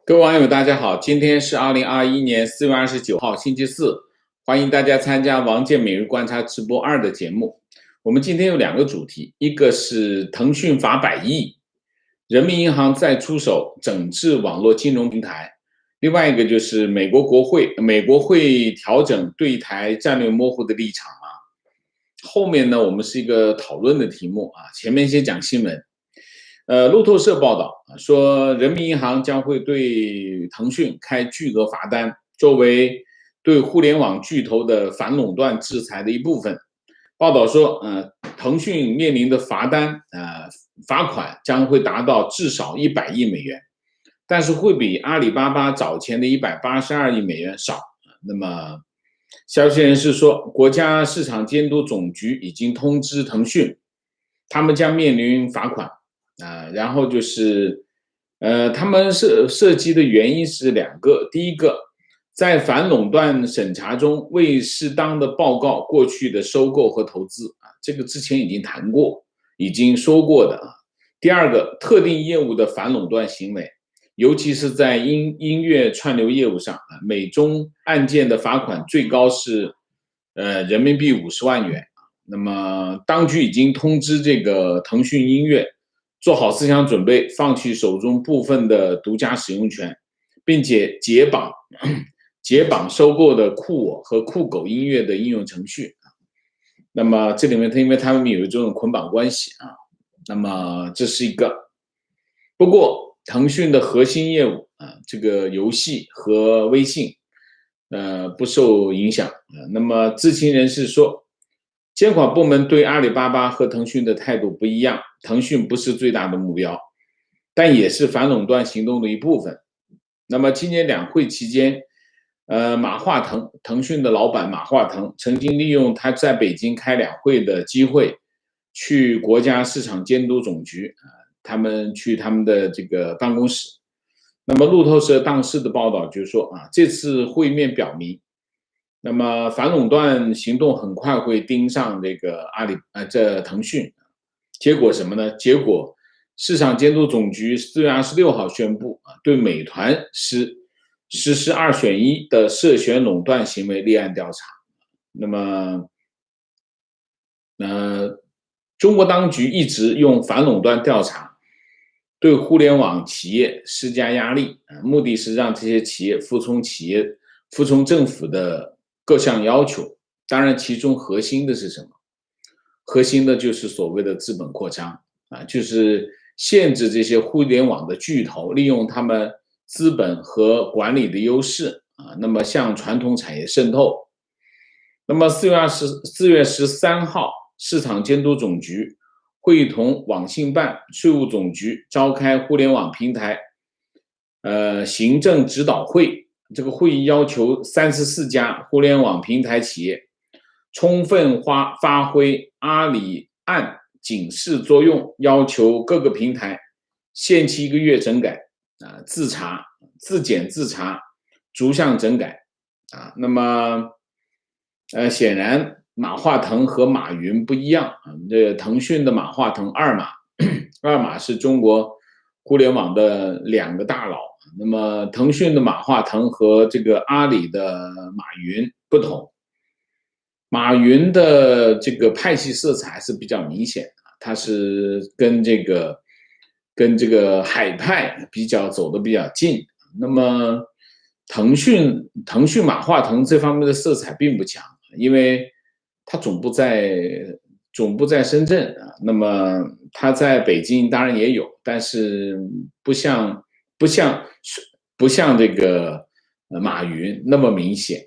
各位网友，大家好，今天是2021年4月29号，星期四，欢迎大家参加王健每日观察直播2的节目。我们今天有2个主题，一个是腾讯罚100亿，人民银行再出手整治网络金融平台，另外一个就是美国会调整对台战略模糊的立场啊。后面呢，我们是一个讨论的题目啊，前面先讲新闻。路透社报道说，人民银行将会对腾讯开巨额罚单，作为对互联网巨头的反垄断制裁的一部分。报道说，腾讯面临的罚款将会达到至少100亿美元，但是会比阿里巴巴早前的182亿美元少。那么，消息人士说，国家市场监督总局已经通知腾讯，他们将面临罚款。然后就是，他们涉及的原因是2个。第一个，在反垄断审查中未适当的报告过去的收购和投资啊，这个之前已经谈过，已经说过的啊。第二个，特定业务的反垄断行为，尤其是在音乐串流业务上啊，每宗案件的罚款最高是人民币50万元。那么，当局已经通知这个腾讯音乐做好思想准备，放弃手中部分的独家使用权，并且解绑收购的酷我和酷狗音乐的应用程序。那么这里面因为他们有这种捆绑关系啊，那么这是一个。不过腾讯的核心业务这个游戏和微信不受影响。那么知情人士说，监管部门对阿里巴巴和腾讯的态度不一样，腾讯不是最大的目标，但也是反垄断行动的一部分。那么今年两会期间，腾讯的老板马化腾曾经利用他在北京开两会的机会，去国家市场监督总局他们的这个办公室。那么路透社当时的报道就是说这次会面表明，那么反垄断行动很快会盯上这个腾讯。结果什么呢？结果市场监督总局4月26号宣布对美团实施2选1的涉嫌垄断行为立案调查。那么中国当局一直用反垄断调查对互联网企业施加压力，目的是让这些企业服从政府的各项要求。当然其中核心的是什么？核心的就是所谓的资本扩张就是限制这些互联网的巨头利用他们资本和管理的优势那么向传统产业渗透。那么4月13号，市场监督总局会同网信办、税务总局召开互联网平台行政指导会。这个会议要求34家互联网平台企业充分发挥阿里案警示作用，要求各个平台限期1个月整改自检自查，逐项整改那么显然马化腾和马云不一样这腾讯的马化腾二马是中国互联网的2个大佬。那么腾讯的马化腾和这个阿里的马云不同，马云的这个派系色彩还是比较明显的，他是跟这个海派走得比较近。那么腾讯马化腾这方面的色彩并不强，因为他总部在深圳那么他在北京当然也有，但是不像这个马云那么明显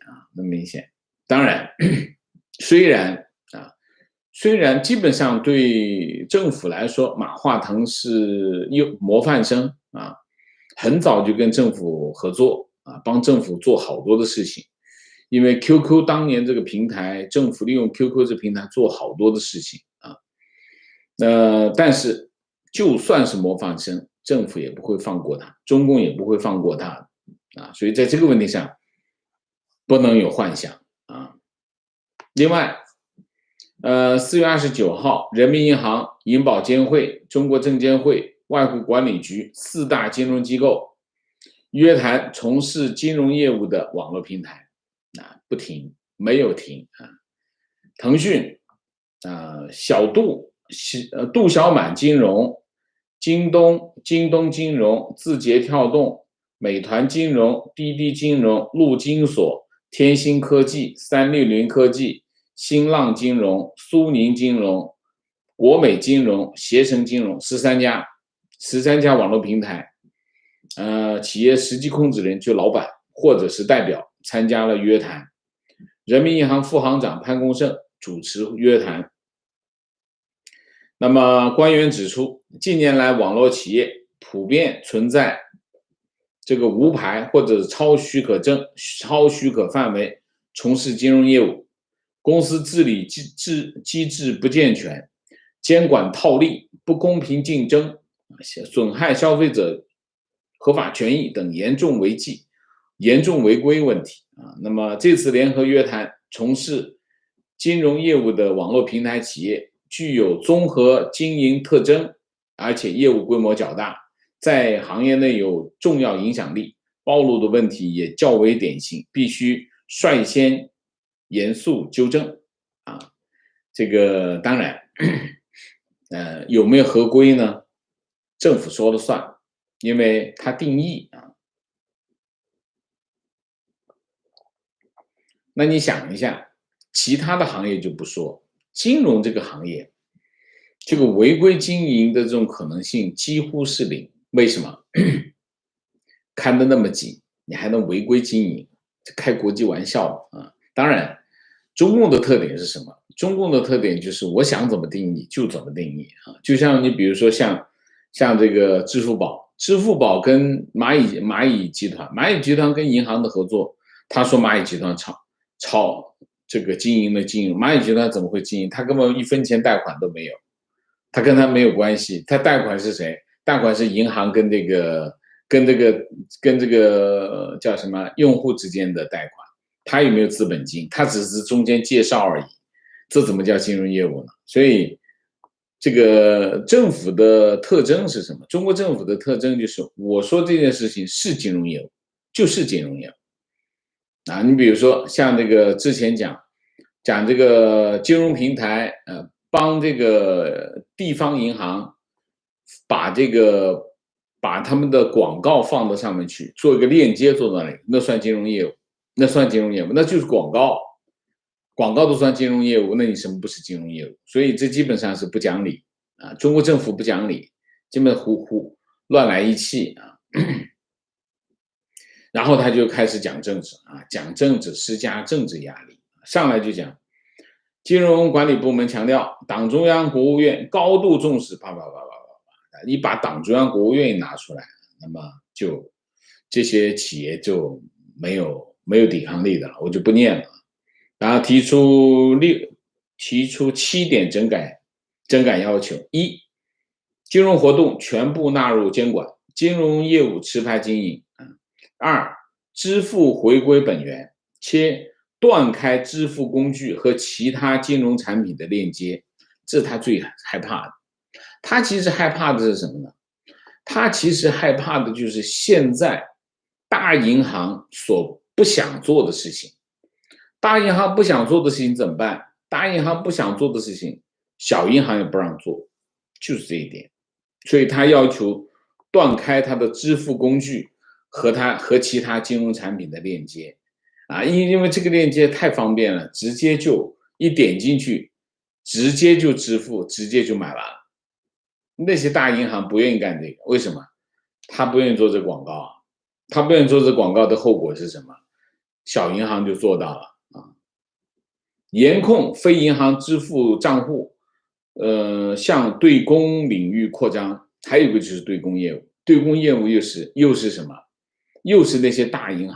当然虽然基本上对政府来说，马化腾是模范生很早就跟政府合作帮政府做好多的事情。因为 QQ 当年这个平台，政府利用 QQ 这平台做好多的事情但是就算是模范生，政府也不会放过他，中共也不会放过他所以在这个问题上不能有幻想另外4月29号，人民银行、银保监会、中国证监会、外汇管理局4大金融机构约谈从事金融业务的网络平台不停，没有停腾讯小度度小满金融、京东金融、字节跳动、美团金融、滴滴金融、陆金所、天星科技、360科技、新浪金融、苏宁金融、国美金融、携程金融13家网络平台，企业实际控制人就老板或者是代表参加了约谈。人民银行副行长潘功胜主持约谈。那么官员指出，近年来网络企业普遍存在这个无牌或者超许可范围从事金融业务，公司治理机制不健全，监管套利、不公平竞争、损害消费者合法权益等严重违规问题那么这次联合约谈从事金融业务的网络平台企业具有综合经营特征，而且业务规模较大，在行业内有重要影响力，暴露的问题也较为典型，必须率先严肃纠正这个当然有没有合规呢？政府说了算，因为它定义那你想一下，其他的行业就不说，金融这个行业，这个违规经营的这种可能性几乎是零。为什么？看得那么紧，你还能违规经营？开国际玩笑当然，中共的特点是什么？中共的特点就是我想怎么定义就怎么定义就像你比如说像这个支付宝跟蚂蚁集团跟银行的合作，他说蚂蚁集团炒这个经营，蚂蚁集团怎么会经营？他根本1分钱贷款都没有，他跟他没有关系。他贷款是谁？贷款是银行跟这个叫什么用户之间的贷款，他有没有资本金？他只是中间介绍而已，这怎么叫金融业务呢？所以这个政府的特征是什么？中国政府的特征就是我说这件事情是金融业务，就是金融业务你比如说像这个之前讲这个金融平台帮这个地方银行把他们的广告放到上面去，做一个链接做到那里，那算金融业务，那就是广告都算金融业务，那你什么不是金融业务？所以这基本上是不讲理中国政府不讲理，基本乱来一气然后他就开始讲政治讲政治，施加政治压力，上来就讲金融管理部门强调，党中央、国务院高度重视，你把党中央、国务院拿出来，那么就这些企业就没有抵抗力的了，我就不念了。然后提出7点整改要求：一、金融活动全部纳入监管，金融业务持牌经营；2、支付回归本源，且断开支付工具和其他金融产品的链接，这是他最害怕的。他其实害怕的是什么呢？他其实害怕的就是现在大银行所不想做的事情。大银行不想做的事情怎么办？大银行不想做的事情，小银行也不让做，就是这一点。所以他要求断开他的支付工具和其他金融产品的链接因为这个链接太方便了，直接就一点进去，直接就支付，直接就买完了。那些大银行不愿意干这个，为什么？他不愿意做这广告他不愿意做这广告的后果是什么？小银行就做到了严控非银行支付账户向对公领域扩张。还有一个就是对公业务，对公业务又是什么？又是那些大银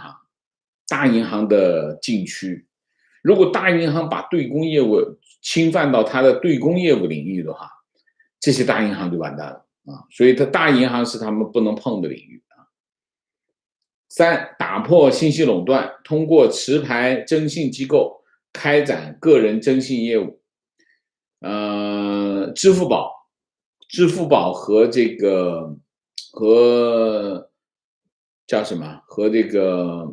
行的禁区。如果大银行把对公业务侵犯到它的对公业务领域的话，这些大银行就完蛋了所以大银行是他们不能碰的领域3、打破信息垄断，通过持牌征信机构开展个人征信业务。支付宝和叫什么？和这个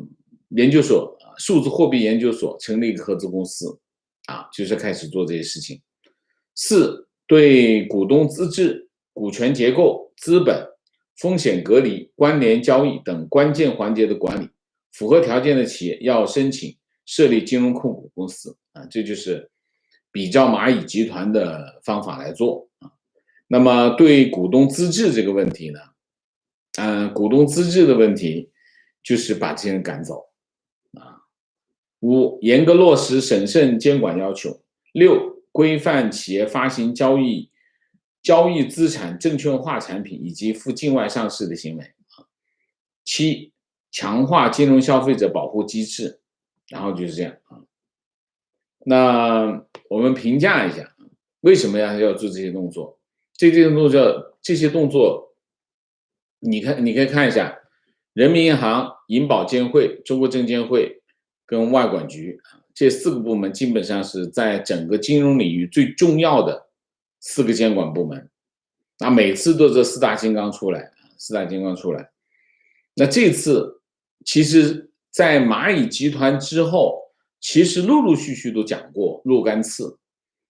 研究所，数字货币研究所成立一个合资公司，就是开始做这些事情。四，对股东资质、股权结构、资本、风险隔离、关联交易等关键环节的管理，符合条件的企业要申请设立金融控股公司这就是比照蚂蚁集团的方法来做那么对股东资质这个问题呢，股东资质的问题就是把这些人赶走五，严格落实审慎监管要求。六，规范企业发行交易资产证券化产品以及赴境外上市的行为。七，强化金融消费者保护机制。然后就是这样那我们评价一下，为什么要做这些动作？这些动作，你可以看一下，人民银行、银保监会、中国证监会跟外管局这4个部门基本上是在整个金融领域最重要的4个监管部门。每次都这四大金刚出来。那这次其实在蚂蚁集团之后，其实陆陆续续都讲过若干次。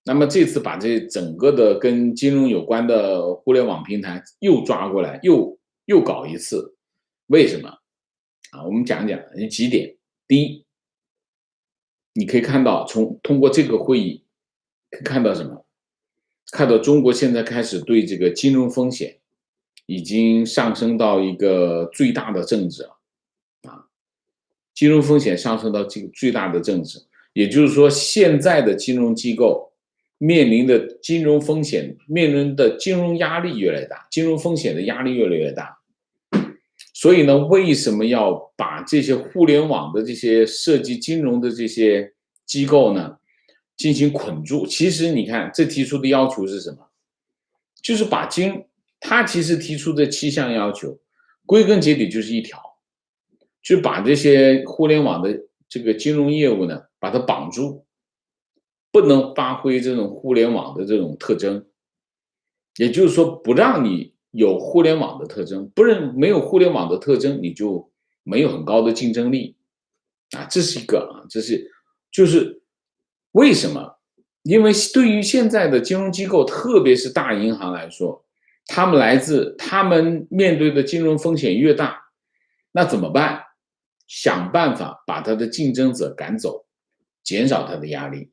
那么这次把这整个的跟金融有关的互联网平台又抓过来，又搞一次，为什么？我们讲讲几点。第一，你可以看到通过这个会议可以看到什么？看到中国现在开始对这个金融风险已经上升到一个最大的政治金融风险上升到这个最大的政治，也就是说，现在的金融机构面临的金融风险、面临的金融压力越来越大，金融风险的压力越来越大。所以呢，为什么要把这些互联网的这些涉及金融的这些机构呢进行捆住？其实你看，这提出的要求是什么？就是他其实提出的7项要求，归根结底就是一条，就把这些互联网的这个金融业务呢，把它绑住，不能发挥这种互联网的这种特征。也就是说，不让你有互联网的特征，没有互联网的特征，你就没有很高的竞争力这是一个就是为什么？因为对于现在的金融机构，特别是大银行来说，他们面对的金融风险越大，那怎么办？想办法把他的竞争者赶走，减少他的压力，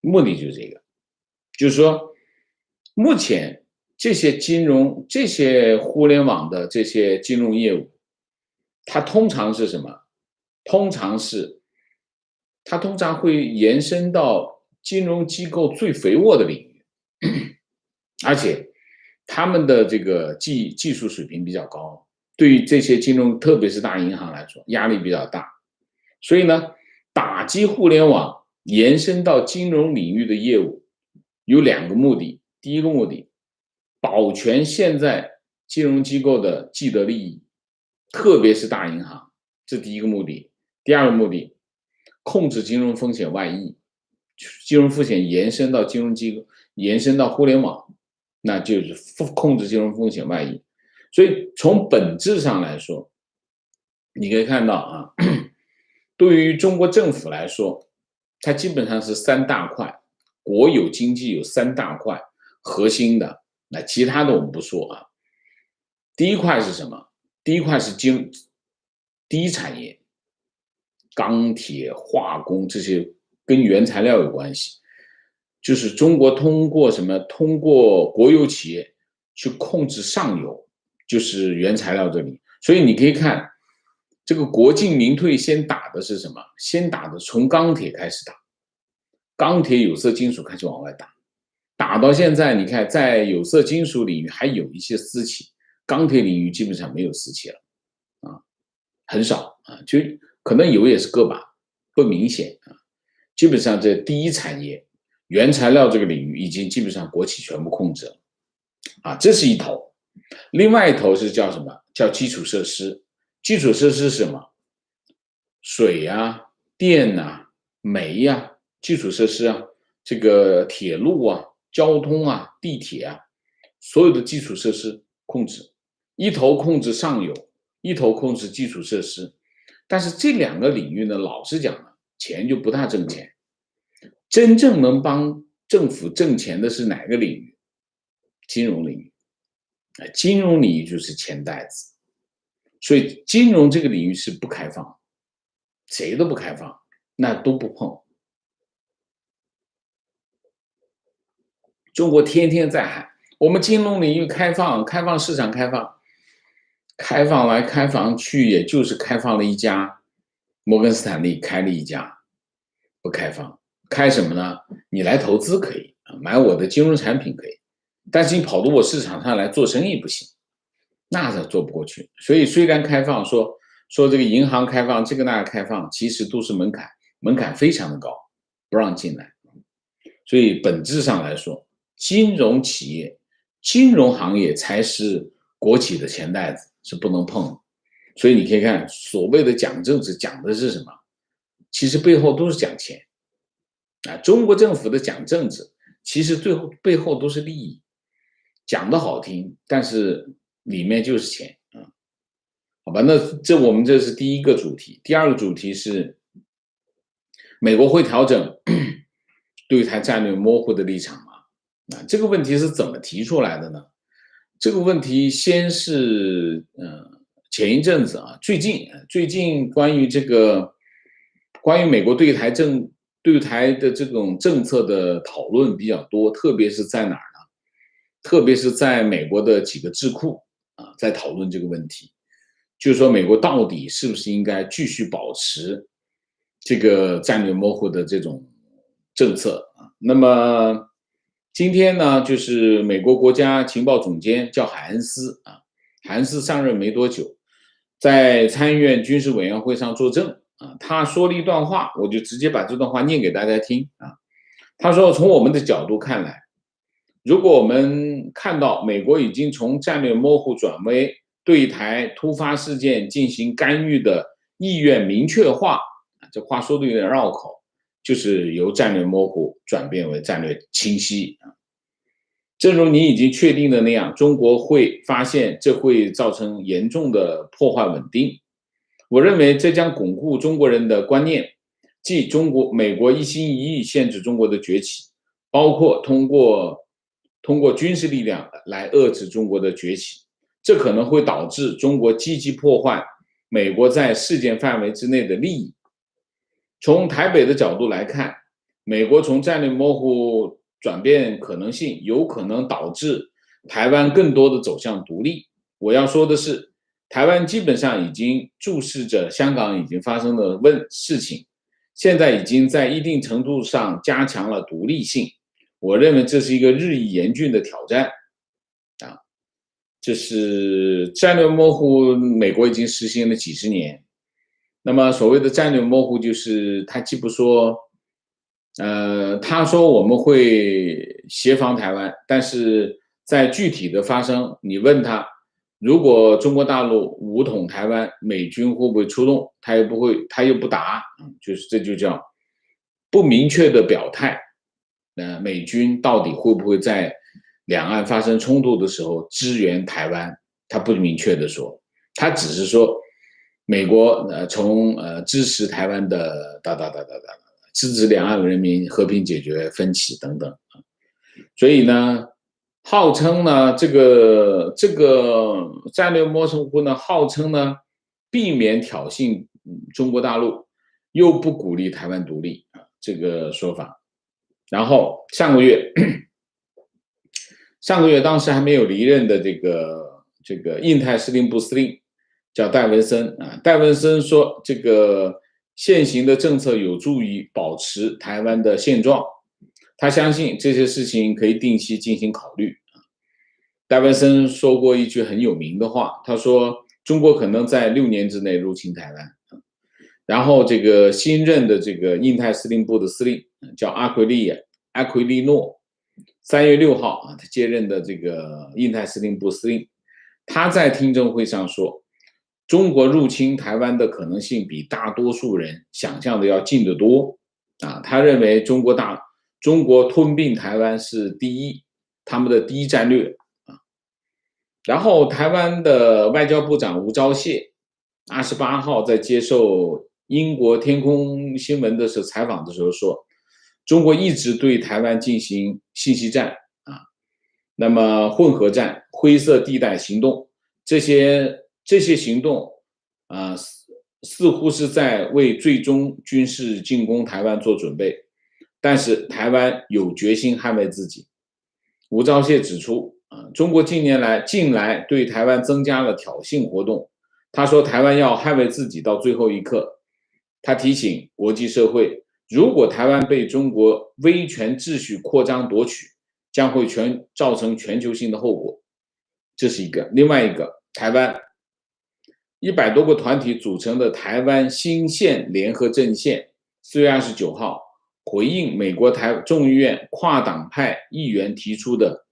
目的就是这个。就是说，目前这些互联网的这些金融业务，它通常是什么？它通常会延伸到金融机构最肥沃的领域，而且他们的这个技术水平比较高，对于这些金融，特别是大银行来说，压力比较大。所以呢，打击互联网延伸到金融领域的业务有2个目的。第一个目的，保全现在金融机构的既得利益，特别是大银行，这第一个目的。第二个目的，控制金融风险外溢，金融风险延伸到金融机构，延伸到互联网，那就是控制金融风险外溢。所以从本质上来说，你可以看到对于中国政府来说，它基本上是3大块，国有经济有3大块核心的，那其他的我们不说第一块是什么？第一块是第一产业，钢铁、化工这些跟原材料有关系，就是中国通过什么？通过国有企业去控制上游，就是原材料这里。所以你可以看这个国进民退先打的是什么？先打的从钢铁开始打，钢铁有色金属开始往外打到现在，你看在有色金属领域还有一些私企，钢铁领域基本上没有私企了很少就可能有也是个把，不明显基本上这第一产业原材料这个领域已经基本上国企全部控制了这是一头。另外一头是叫什么？叫基础设施。基础设施是什么？水电煤基础设施这个铁路交通地铁所有的基础设施控制，一头控制上游，一头控制基础设施。但是这两个领域呢，老实讲呢，钱就不大挣钱。真正能帮政府挣钱的是哪个领域？金融领域。金融领域就是钱袋子，所以金融这个领域是不开放，谁都不开放，那都不碰。中国天天在喊我们金融领域开放，开放市场开放，开放来开放去，也就是开放了一家，摩根斯坦利开了一家，不开放。开什么呢？你来投资可以，买我的金融产品可以，但是你跑到我市场上来做生意不行，那是做不过去。所以虽然开放说这个银行开放，这个那个开放，其实都是门槛非常的高，不让进来。所以本质上来说，金融企业、金融行业才是国企的钱袋子，是不能碰的。所以你可以看，所谓的讲政治讲的是什么？其实背后都是讲钱。中国政府的讲政治，其实最后背后都是利益，讲的好听，但是里面就是钱。好吧，那我们这是第一个主题。第二个主题是美国会调整对台战略模糊的立场吗？这个问题是怎么提出来的呢？这个问题先是前一阵子最近关于美国对台的这种政策的讨论比较多，特别是在哪儿呢？特别是在美国的几个智库在讨论这个问题，就是说美国到底是不是应该继续保持这个战略模糊的这种政策啊？那么今天呢，就是美国国家情报总监叫海恩斯海恩斯上任没多久，在参议院军事委员会上作证他说了一段话，我就直接把这段话念给大家听他说，从我们的角度看来，如果我们看到美国已经从战略模糊转为对台突发事件进行干预的意愿明确化，这话说的有点绕口，就是由战略模糊转变为战略清晰正如你已经确定的那样，中国会发现这会造成严重的破坏稳定。我认为这将巩固中国人的观念，即美国一心一意限制中国的崛起，包括通过军事力量来遏制中国的崛起。这可能会导致中国积极破坏美国在事件范围之内的利益。从台北的角度来看，美国从战略模糊转变可能性有可能导致台湾更多的走向独立。我要说的是，台湾基本上已经注视着香港已经发生的事情，现在已经在一定程度上加强了独立性。我认为这是一个日益严峻的挑战这是战略模糊，美国已经实行了几十年。那么所谓的战略模糊，就是他既不说他说我们会协防台湾，但是在具体的发生，你问他，如果中国大陆武统台湾，美军会不会出动？他又不答，就是这就叫不明确的表态。美军到底会不会在两岸发生冲突的时候支援台湾？他不明确的说，他只是说美国从支持台湾的支持两岸人民和平解决分歧等等。所以呢，号称呢这个战略模糊呢，号称呢避免挑衅中国大陆，又不鼓励台湾独立这个说法。然后上个月当时还没有离任的这个印太司令部司令叫戴文森戴文森说，这个现行的政策有助于保持台湾的现状，他相信这些事情可以定期进行考虑。戴文森说过一句很有名的话，他说中国可能在6年之内入侵台湾。然后这个新任的这个印太司令部的司令叫阿奎利诺，3月6号他接任的这个印太司令部司令，他在听证会上说，中国入侵台湾的可能性比大多数人想象的要近得多他认为中国吞并台湾是他们的第一战略然后台湾的外交部长吴钊燮28号在接受英国天空新闻的时候采访的时候说，中国一直对台湾进行信息战啊，那么混合战、灰色地带行动，这些行动啊，似乎是在为最终军事进攻台湾做准备，但是台湾有决心捍卫自己。吴钊燮指出，中国近来对台湾增加了挑衅活动。他说，台湾要捍卫自己到最后一刻。他提醒国际社会，如果台湾被中国威权秩序扩张夺取，将会造成全球性的后果。这是一个。另外一个，台湾100多个团体组成的台湾新宪联合阵线4月29号回应美国众议院跨党派议员提出的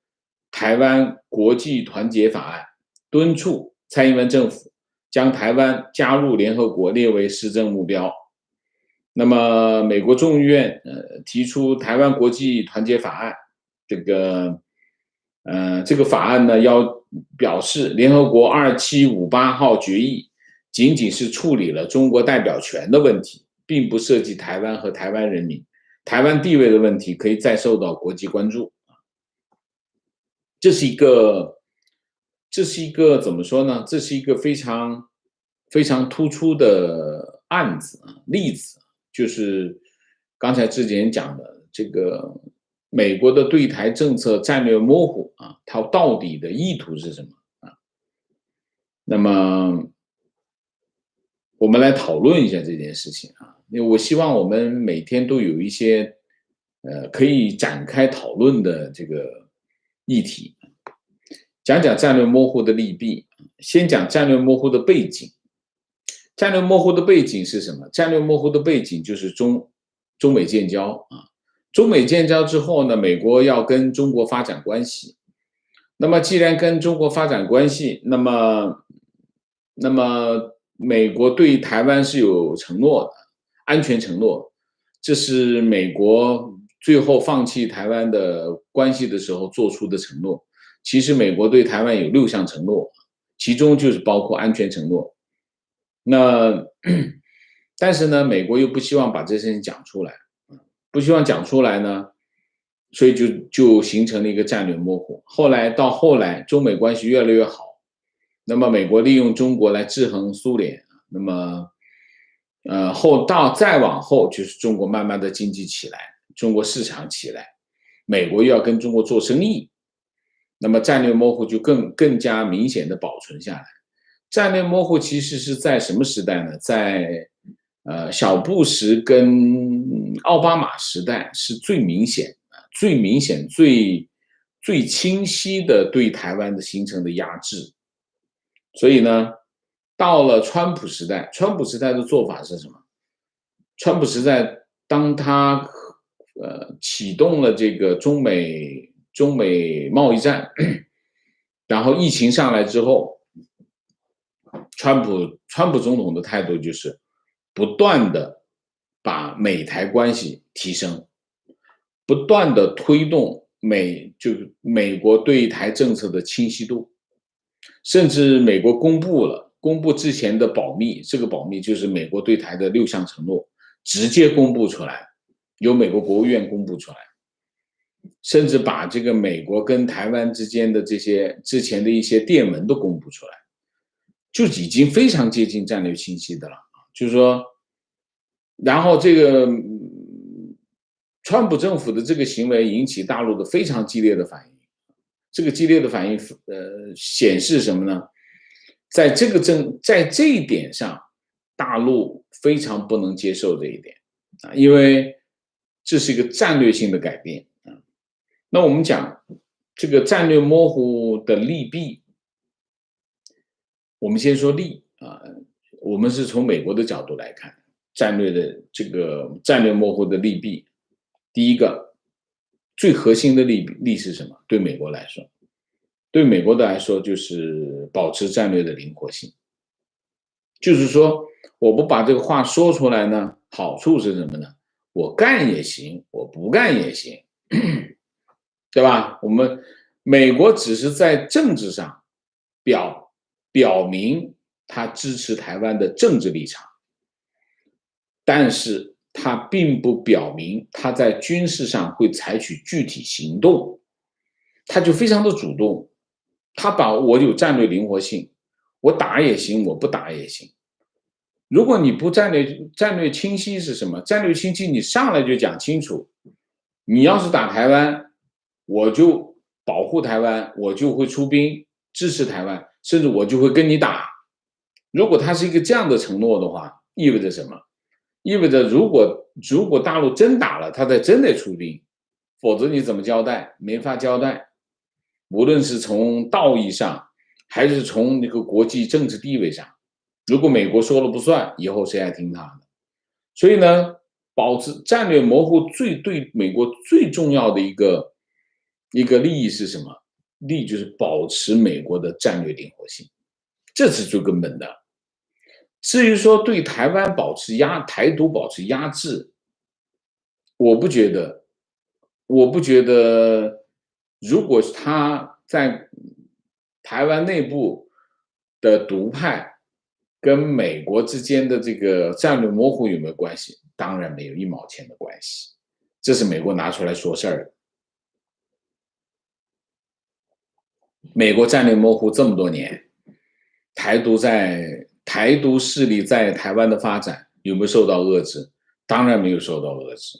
台湾国际团结法案，敦促蔡英文政府将台湾加入联合国列为施政目标。那么美国众议院提出台湾国际团结法案，这个法案呢要表示联合国2758号决议仅仅是处理了中国代表权的问题，并不涉及台湾和台湾人民，台湾地位的问题可以再受到国际关注。这是一个怎么说呢？这是一个非常突出的例子，就是刚才之前讲的这个美国的对台政策战略模糊啊，它到底的意图是什么啊？那么我们来讨论一下这件事情啊，因为我希望我们每天都有一些可以展开讨论的这个议题，讲讲战略模糊的利弊。先讲战略模糊的背景。战略模糊的背景是什么？战略模糊的背景就是中美建交啊。中美建交之后呢，美国要跟中国发展关系。那么既然跟中国发展关系，那么美国对台湾是有承诺的，安全承诺。这是美国最后放弃台湾的关系的时候做出的承诺。其实美国对台湾有6项承诺，其中就是包括安全承诺。但是呢，美国又不希望把这事情讲出来，不希望讲出来呢，所以就形成了一个战略模糊。后来中美关系越来越好，那么美国利用中国来制衡苏联，那么再往后就是中国慢慢的经济起来，中国市场起来，美国又要跟中国做生意，那么战略模糊就更加明显的保存下来。战略模糊其实是在什么时代呢？在小布什跟奥巴马时代是最明显、最清晰的对台湾的形成的压制。所以呢，到了川普时代的做法是什么？川普时代当他启动了这个中美贸易战，然后疫情上来之后，川普总统的态度就是不断的把美台关系提升，不断的推动美国对台政策的清晰度，甚至美国公布之前的保密，这个保密就是美国对台的6项承诺，直接公布出来，由美国国务院公布出来，甚至把这个美国跟台湾之间的这些之前的一些电文都公布出来，就已经非常接近战略清晰的了。就是说，然后这个川普政府的这个行为引起大陆的非常激烈的反应。这个激烈的反应显示什么呢？在这一点上，大陆非常不能接受这一点啊，因为这是一个战略性的改变啊。那我们讲这个战略模糊的利弊，我们先说利啊，我们是从美国的角度来看战略模糊的利弊。第一个，最核心的利是什么？对美国来说，就是保持战略的灵活性。就是说，我不把这个话说出来呢，好处是什么呢？我干也行，我不干也行，对吧？美国只是在政治上表明他支持台湾的政治立场，但是他并不表明他在军事上会采取具体行动，他就非常的主动，他把我有战略灵活性，我打也行，我不打也行。如果你不战略清晰是什么？战略清晰，你上来就讲清楚，你要是打台湾，我就保护台湾，我就会出兵支持台湾，甚至我就会跟你打。如果他是一个这样的承诺的话，意味着什么？意味着如果大陆真打了，他才真得出兵，否则你怎么交代？没法交代。无论是从道义上，还是从那个国际政治地位上，如果美国说了不算，以后谁还听他的？所以呢，保持战略模糊对美国最重要的一个利益是什么？利益就是保持美国的战略灵活性，这是最根本的。至于说对台湾台独保持压制，我不觉得，如果他在台湾内部的独派跟美国之间的这个战略模糊有没有关系？当然没有1毛钱的关系，这是美国拿出来说事儿的。美国战略模糊这么多年，台独势力在台湾的发展有没有受到遏制？当然没有受到遏制。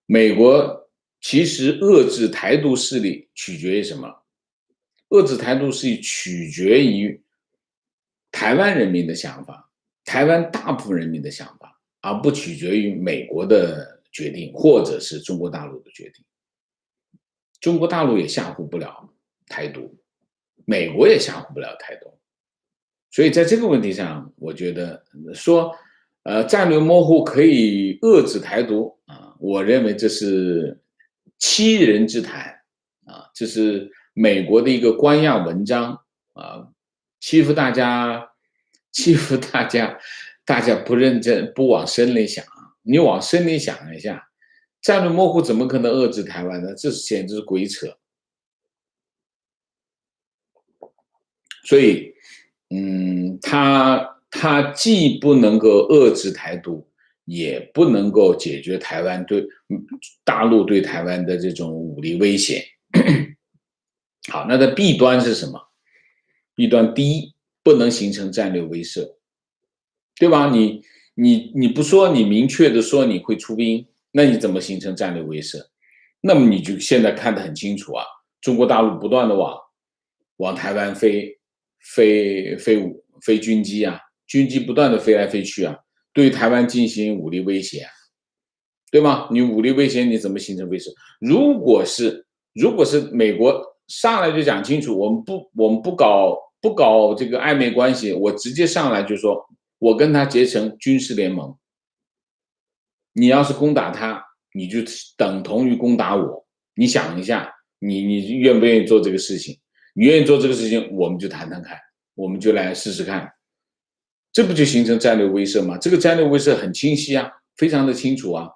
美国其实遏制台独势力取决于什么？遏制台独势力取决于台湾人民的想法，台湾大部分人民的想法，而不取决于美国的决定或者是中国大陆的决定。中国大陆也吓唬不了台独，美国也吓唬不了台独。所以在这个问题上，我觉得说战略模糊可以遏制台独啊，我认为这是欺人之谈啊，这是美国的一个官样文章啊，欺负大家，大家不认真，不往深里想。你往深里想一下，战略模糊怎么可能遏制台湾呢？这简直是鬼扯。所以，他既不能够遏制台独，也不能够解决台湾大陆对台湾的这种武力威胁。好，那它弊端是什么？弊端第一，不能形成战略威慑，对吧？你不说，你明确的说你会出兵，那你怎么形成战略威慑？那么你就现在看得很清楚啊，中国大陆不断的往台湾飞军机啊，军机不断的飞来飞去啊，对台湾进行武力威胁啊，对吗？你武力威胁你怎么形成威慑？如果是美国上来就讲清楚，我们不搞这个暧昧关系，我直接上来就说我跟他结成军事联盟，你要是攻打他，你就等同于攻打我。你想一下，你愿不愿意做这个事情？你愿意做这个事情，我们就谈谈看，我们就来试试看，这不就形成战略威慑吗？这个战略威慑很清晰啊，非常的清楚啊。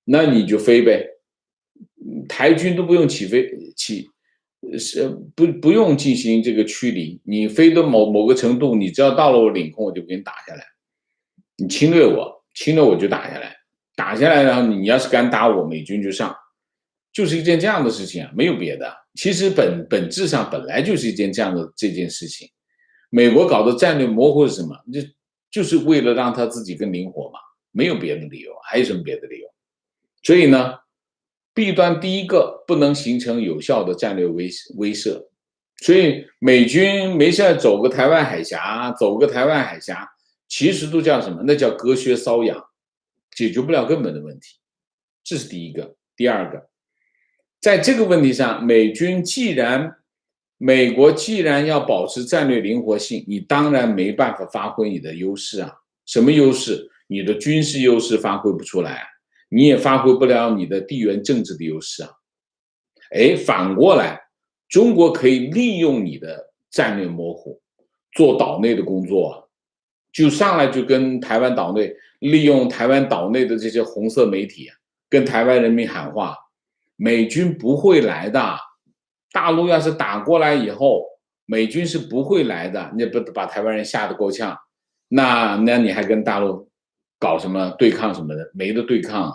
那你就飞呗，台军都不用不用进行这个驱离，你飞到某个程度，你只要到了我领空，我就给你打下来。你侵略我就打下来，打下来，然后你要是敢打我，美军就上，就是一件这样的事情啊，没有别的。其实本质上本来就是一件这件事情。美国搞的战略模糊是什么？就是为了让他自己更灵活嘛，没有别的理由，还有什么别的理由？所以呢，弊端第一个，不能形成有效的战略威慑。所以美军没事走个台湾海峡，其实都叫什么？那叫隔靴搔痒，解决不了根本的问题。这是第一个。第二个，在这个问题上，美国既然要保持战略灵活性，你当然没办法发挥你的优势啊。什么优势？你的军事优势发挥不出来啊，你也发挥不了你的地缘政治的优势啊。反过来，中国可以利用你的战略模糊，做岛内的工作啊，就上来就跟台湾岛内，利用台湾岛内的这些红色媒体啊，跟台湾人民喊话，美军不会来的。大陆要是打过来以后，美军是不会来的，你不把台湾人吓得够呛，那你还跟大陆搞什么对抗什么的，没得对抗啊。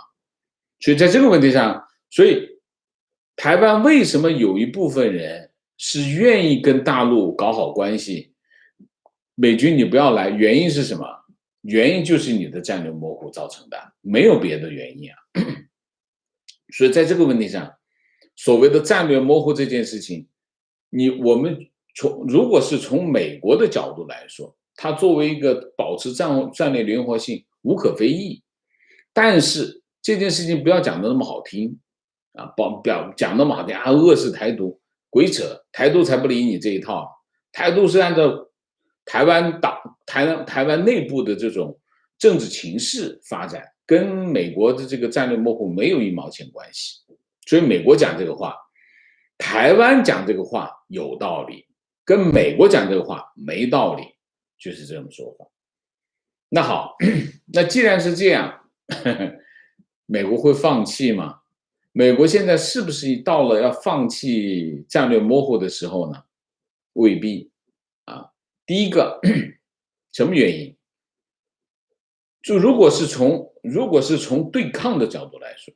所以在这个问题上，所以台湾为什么有一部分人是愿意跟大陆搞好关系？美军你不要来，原因是什么？原因就是你的战略模糊造成的，没有别的原因啊。所以在这个问题上，所谓的战略模糊这件事情，我们如果是从美国的角度来说，它作为一个保持战略灵活性无可非议，但是这件事情不要讲的那么好听啊，讲那么好听啊，遏制台独，鬼扯，台独才不理你这一套，台独是按照台湾内部的这种政治情势发展，跟美国的这个战略模糊没有一毛钱关系。所以美国讲这个话，台湾讲这个话有道理，跟美国讲这个话没道理，就是这么说法。那好，那既然是这样，美国会放弃吗？美国现在是不是到了要放弃战略模糊的时候呢？未必啊。第一个，什么原因？就如果是从对抗的角度来说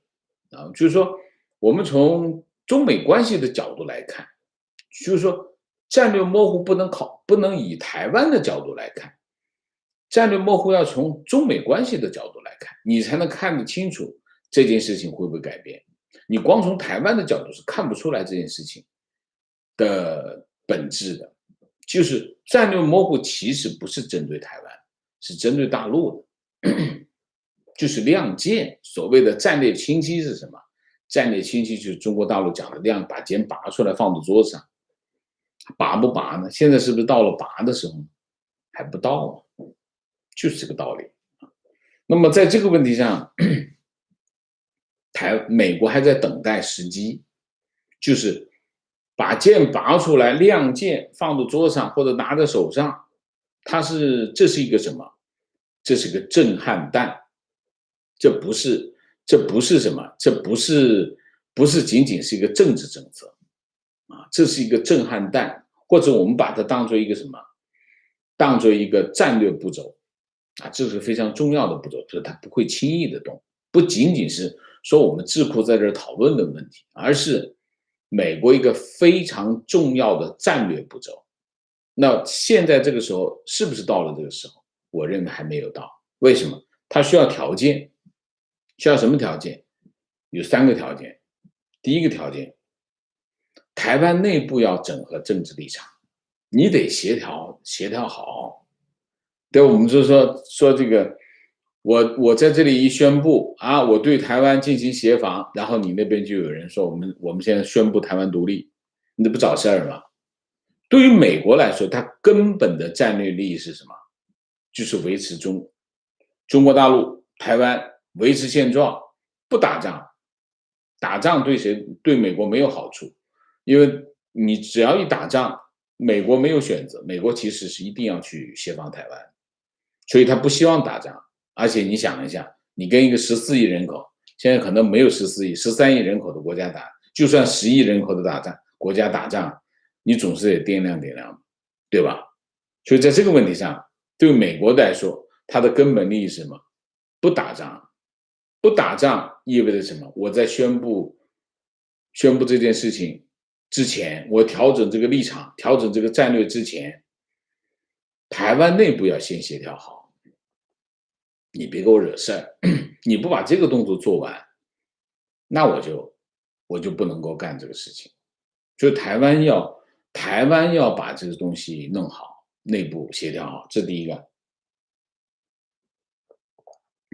啊，就是说我们从中美关系的角度来看，就是说战略模糊不能以台湾的角度来看，战略模糊要从中美关系的角度来看，你才能看得清楚这件事情会不会改变。你光从台湾的角度是看不出来这件事情的本质的，就是战略模糊其实不是针对台湾，是针对大陆的，就是亮剑。所谓的战略清晰是什么？战略清晰就是中国大陆讲的把剑拔出来放到桌子上，拔不拔呢？现在是不是到了拔的时候？还不到，就是这个道理。那么在这个问题上，美国还在等待时机，就是把剑拔出来，亮剑放到桌上或者拿在手上，这是一个什么？这是个震撼弹，这不是什么？这不是仅仅是一个政治政策啊，这是一个震撼弹，或者我们把它当做一个什么？当做一个战略步骤啊，这是非常重要的步骤，就是它不会轻易的动，不仅仅是说我们智库在这儿讨论的问题，而是美国一个非常重要的战略步骤。那现在这个时候是不是到了这个时候？我认为还没有到。为什么？它需要条件，需要什么条件？有3个条件。第一个条件，台湾内部要整合政治立场，你得协调好。对，我们就说这个，我在这里一宣布啊，我对台湾进行协防，然后你那边就有人说我们现在宣布台湾独立，你这不找事儿吗？对于美国来说，它根本的战略利益是什么？就是维持中国大陆、台湾维持现状，不打仗。打仗对谁？对美国没有好处，因为你只要一打仗，美国没有选择，美国其实是一定要去协防台湾，所以他不希望打仗。而且你想一下，你跟一个14亿人口，现在可能没有14亿、13亿人口的国家打，就算10亿人口的国家打仗，你总是得掂量，对吧？所以在这个问题上，对美国来说，它的根本利益是什么？不打仗。不打仗意味着什么？我在宣布这件事情之前，我调整这个立场、调整这个战略之前，台湾内部要先协调好。你别给我惹事儿，你不把这个动作做完，那我就不能够干这个事情。所以台湾要把这个东西弄好，内部协调好，这第一个。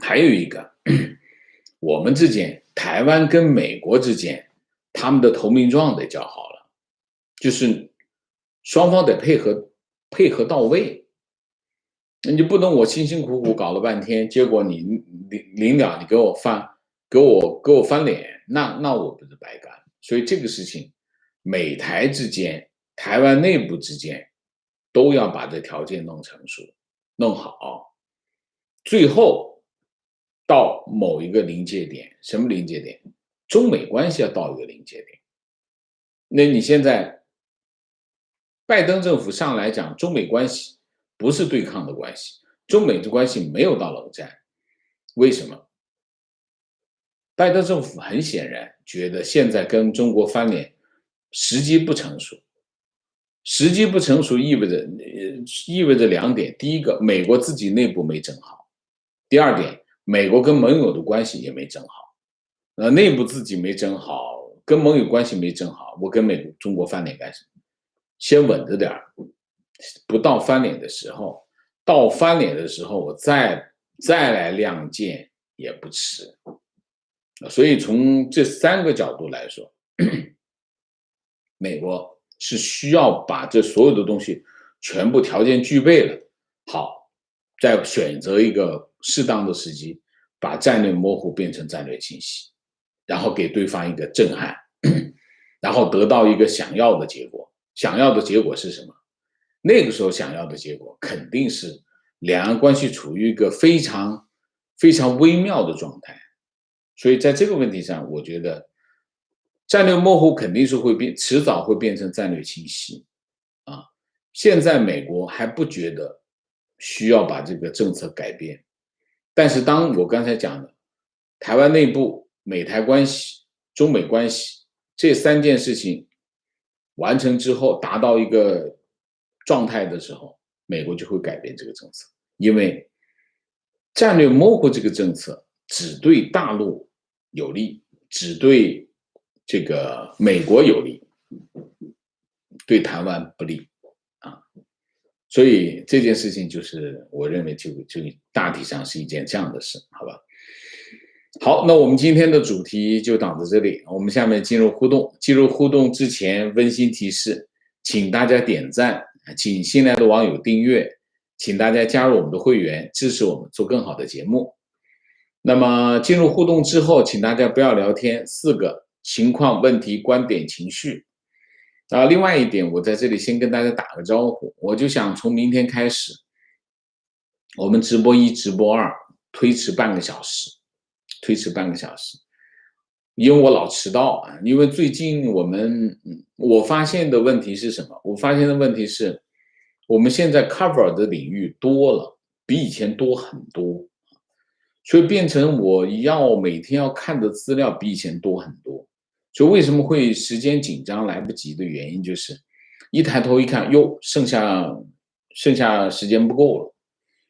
还有一个，我们之间，台湾跟美国之间，他们的投名状得交好了，就是双方得配合到位。你不能我辛辛苦苦搞了半天，结果你临了你给我翻脸，那我不是白干。所以这个事情，美台之间、台湾内部之间，都要把这条件弄成熟、弄好，最后到某一个临界点。什么临界点？中美关系要到一个临界点。那你现在拜登政府上来讲，中美关系不是对抗的关系，中美的关系没有到冷战。为什么？拜登政府很显然觉得现在跟中国翻脸时机不成熟。时机不成熟意味着两点：第一个，美国自己内部没整好；第二点，美国跟盟友的关系也没整好。内部自己没整好，跟盟友关系没整好，我跟中国翻脸干什么？先稳着点儿，不到翻脸的时候，到翻脸的时候我再来亮剑也不迟。所以从这3个角度来说，美国是需要把这所有的东西全部条件具备了，好，再选择一个适当的时机，把战略模糊变成战略清晰，然后给对方一个震撼，然后得到一个想要的结果。想要的结果是什么？那个时候想要的结果肯定是两岸关系处于一个非常非常微妙的状态。所以在这个问题上，我觉得战略模糊肯定是迟早会变成战略清晰啊。现在美国还不觉得需要把这个政策改变，但是当我刚才讲的台湾内部、美台关系、中美关系这3件事情完成之后，达到一个状态的时候，美国就会改变这个政策，因为战略模糊这个政策只对大陆有利，只对这个美国有利，对台湾不利啊。所以这件事情就是我认为就大体上是一件这样的事，好吧？好，那我们今天的主题就讲到这里，我们下面进入互动。进入互动之前，温馨提示，请大家点赞，请新来的网友订阅，请大家加入我们的会员，支持我们做更好的节目。那么进入互动之后，请大家不要聊天，4个情况、问题、观点、情绪。另外一点，我在这里先跟大家打个招呼，我就想从明天开始，我们直播1、直播2推迟半个小时，因为我老迟到啊。因为最近我发现的问题是什么？我发现的问题是，我们现在 cover 的领域多了，比以前多很多，所以变成我每天要看的资料比以前多很多。所以为什么会时间紧张来不及的原因，就是一抬头一看，哟，剩下时间不够了，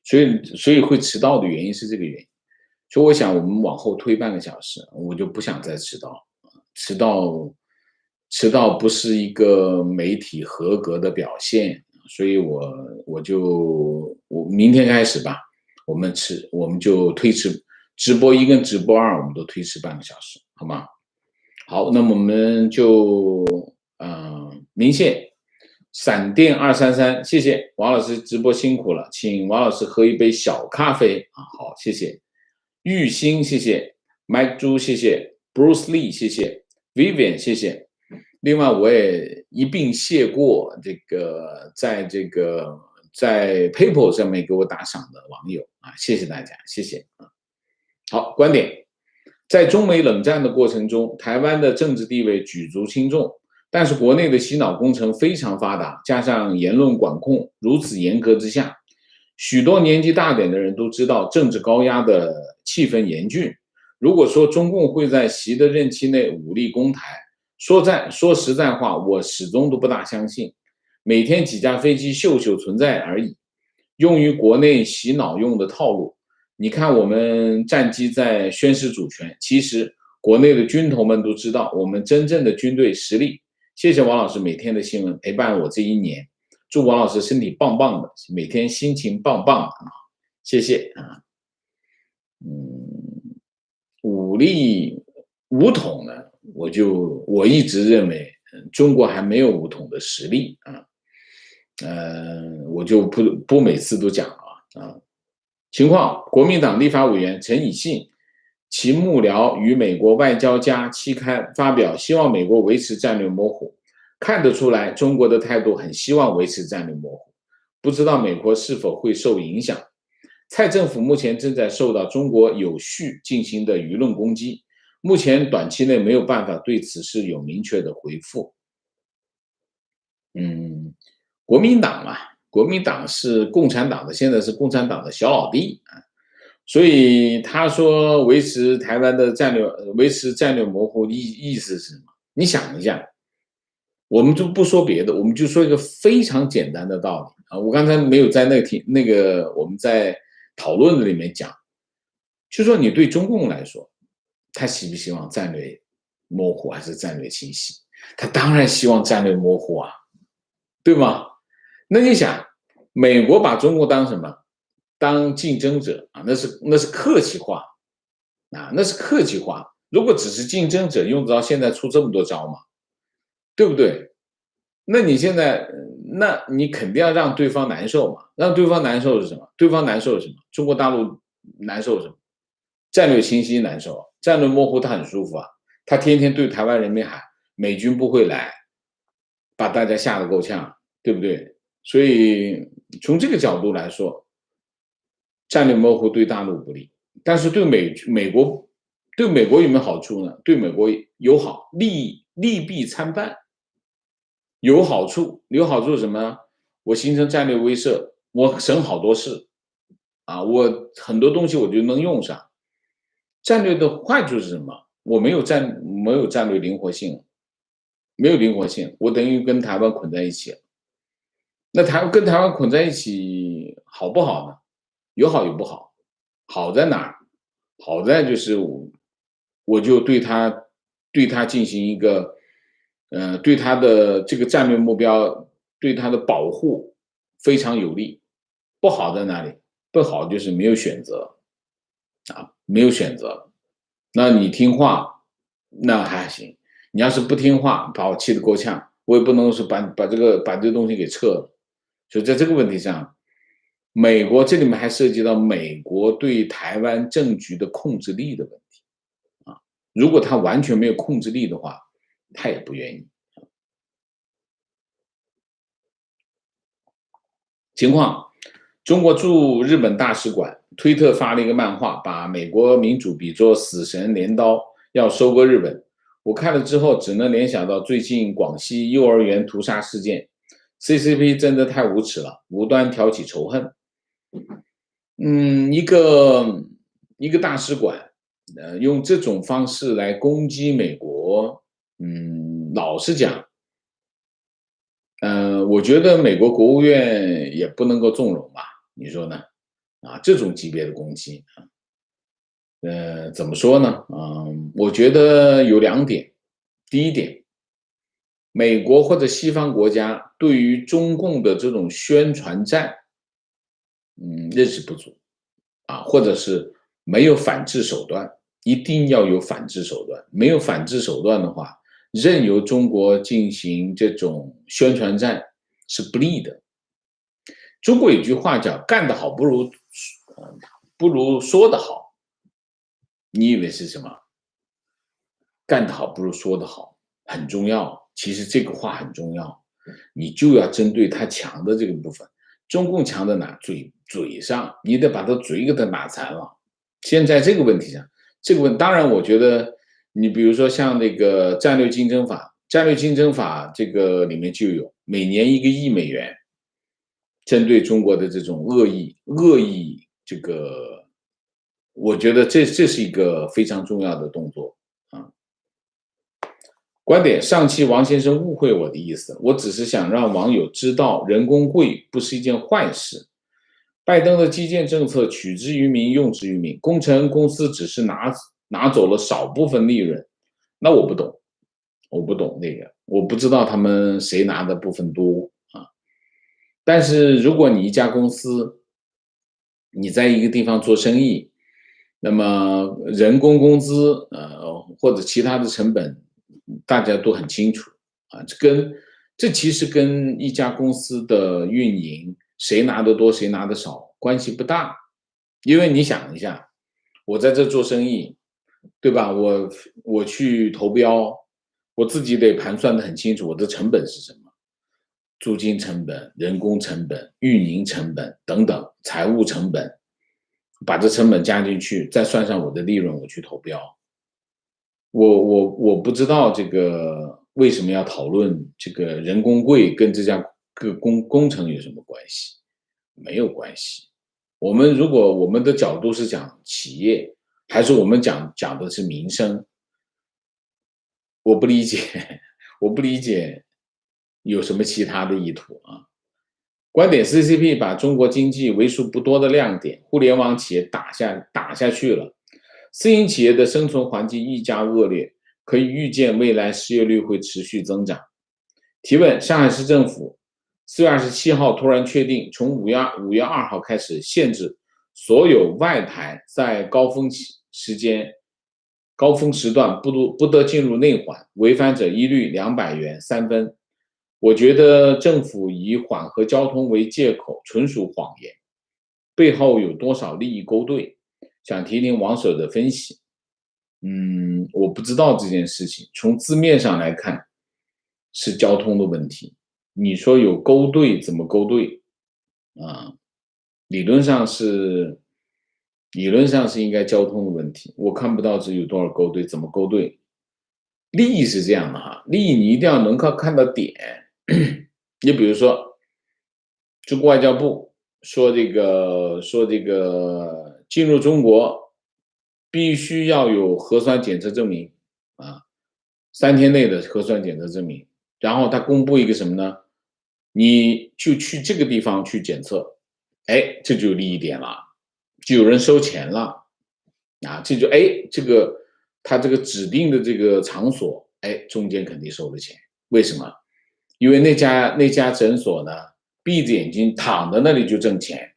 所以会迟到的原因是这个原因。所以我想我们往后推半个小时，我就不想再迟到。迟到不是一个媒体合格的表现，所以我明天开始吧，我们就推迟直播1跟直播2，我们都推迟半个小时，好吗？好，那么我们就明线闪电233，谢谢王老师直播辛苦了，请王老师喝一杯小咖啡啊。好，谢谢玉兴，谢谢 Mike 猪，谢谢 Bruce Lee， 谢谢 Vivian， 谢谢。另外我也一并谢过在 PayPal 上面给我打赏的网友啊，谢谢大家，谢谢啊。好，观点。在中美冷战的过程中，台湾的政治地位举足轻重，但是国内的洗脑工程非常发达，加上言论管控如此严格之下，许多年纪大点的人都知道政治高压的气氛严峻。如果说中共会在习的任期内武力攻台，说实在话，我始终都不大相信。每天几架飞机秀存在而已，用于国内洗脑用的套路。你看我们战机在宣示主权，其实国内的军头们都知道我们真正的军队实力。谢谢王老师每天的新闻陪伴我这1年，祝王老师身体棒棒的，每天心情棒棒的，谢谢啊。武统呢，我一直认为中国还没有武统的实力啊。我就不每次都讲了啊。情况：国民党立法委员陈以信其幕僚与美国外交家期刊发表，希望美国维持战略模糊。看得出来，中国的态度很希望维持战略模糊，不知道美国是否会受影响。蔡政府目前正在受到中国有序进行的舆论攻击，目前短期内没有办法对此事有明确的回复。国民党嘛，国民党是共产党的，现在是共产党的小老弟啊，所以他说维持台湾的战略，维持战略模糊意思是什么？你想一下，我们就不说别的，我们就说一个非常简单的道理啊。我刚才没有在那个我们在讨论的里面讲，就说你对中共来说，他希不希望战略模糊还是战略清晰？他当然希望战略模糊啊，对吗？那你想，美国把中国当什么？当竞争者啊，那是客气话啊，那是客气话。如果只是竞争者，用得着现在出这么多招吗？对不对？那你现在，那你肯定要让对方难受嘛？让对方难受是什么？对方难受是什么？中国大陆难受是什么？战略清晰难受，战略模糊他很舒服啊，他天天对台湾人民喊美军不会来，把大家吓得够呛，对不对？所以从这个角度来说，战略模糊对大陆不利，但是对美国对美国有没有好处呢？对美国有好，利弊参半。有好处，有好处是什么？我形成战略威慑，我省好多事啊，我很多东西我就能用上。战略的坏处是什么？我没有战略灵活性，没有灵活性，我等于跟台湾捆在一起了。那跟台湾捆在一起好不好呢？有好有不好。好在哪儿？好在就是我就对他进行一个，对他的这个战略目标，对他的保护非常有利。不好在哪里？不好就是没有选择啊，没有选择。那你听话，那还行。你要是不听话，把我气得够呛，我也不能说把这个东西给撤了。所以在这个问题上，美国这里面还涉及到美国对台湾政局的控制力的问题啊。如果他完全没有控制力的话，他也不愿意。情况，中国驻日本大使馆推特发了一个漫画，把美国民主比作死神镰刀，要收割日本。我看了之后，只能联想到最近广西幼儿园屠杀事件。CCP 真的太无耻了，无端挑起仇恨。一个大使馆，用这种方式来攻击美国，老实讲，我觉得美国国务院也不能够纵容吧？你说呢？啊，这种级别的攻击啊，怎么说呢？我觉得有两点。第一点，美国或者西方国家对于中共的这种宣传战，认识不足啊，或者是没有反制手段。一定要有反制手段，没有反制手段的话，任由中国进行这种宣传战是不利的。中国有句话叫干得好不如说得好。你以为是什么？干得好不如说得好，很重要。其实这个话很重要，你就要针对他强的这个部分。中共强在哪？嘴上，你得把他嘴给他打残了。现在这个问题上，当然，我觉得你比如说像那个战略竞争法，这个里面就有每年1个亿美元，针对中国的这种恶意这个，我觉得这是一个非常重要的动作啊。观点：上期王先生误会我的意思，我只是想让网友知道人工贵不是一件坏事。拜登的基建政策取之于民，用之于民，工程公司只是拿走了少部分利润。那我不懂，那个，我不知道他们谁拿的部分多啊。但是如果你一家公司，你在一个地方做生意，那么人工工资或者其他的成本，大家都很清楚啊。这其实跟一家公司的运营谁拿得多谁拿得少关系不大。因为你想一下，我在这做生意，对吧？我去投标，我自己得盘算得很清楚，我的成本是什么，租金成本、人工成本、运营成本等等，财务成本，把这成本加进去，再算上我的利润，我去投标。我不知道这个为什么要讨论这个人工贵跟这家跟工程有什么关系？没有关系。如果我们的角度是讲企业，还是我们讲的是民生？我不理解，我不理解有什么其他的意图啊？观点 CCP 把中国经济为数不多的亮点互联网企业打下去了，私营企业的生存环境愈加恶劣，可以预见未来失业率会持续增长。提问：上海市政府4月27号突然确定，从5月2号开始限制所有外台在高峰时段不得进入内环，违反者一律200元3分。我觉得政府以缓和交通为借口纯属谎言，背后有多少利益勾兑？想听听网友的分析。我不知道这件事情，从字面上来看是交通的问题。你说有勾兑，怎么勾兑啊？理论上是应该交通的问题，我看不到这有多少勾兑，怎么勾兑？利益是这样的哈，利益你一定要能够看到点。你比如说，中国外交部说这个进入中国必须要有核酸检测证明啊，3天内的核酸检测证明。然后他公布一个什么呢？你就去这个地方去检测，哎，这就有利益点了，就有人收钱了啊，他这个指定的这个场所，哎，中间肯定收了钱。为什么？因为那家诊所呢，闭着眼睛躺在那里就挣钱，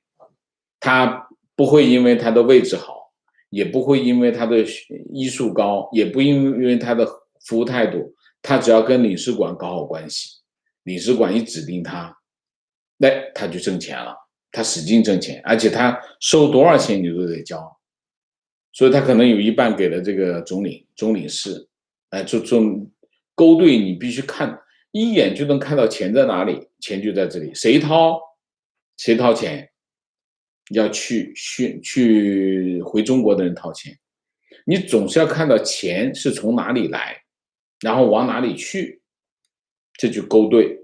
他不会因为他的位置好，也不会因为他的医术高，也不因为他的服务态度，他只要跟领事馆搞好关系，领事馆一指定他，那他就挣钱了，他使劲挣钱，而且他收多少钱你都得交，所以他可能有一半给了这个总领事，就勾兑，你必须看一眼就能看到钱在哪里，钱就在这里，谁掏钱，要去回中国的人掏钱，你总是要看到钱是从哪里来，然后往哪里去，这就勾兑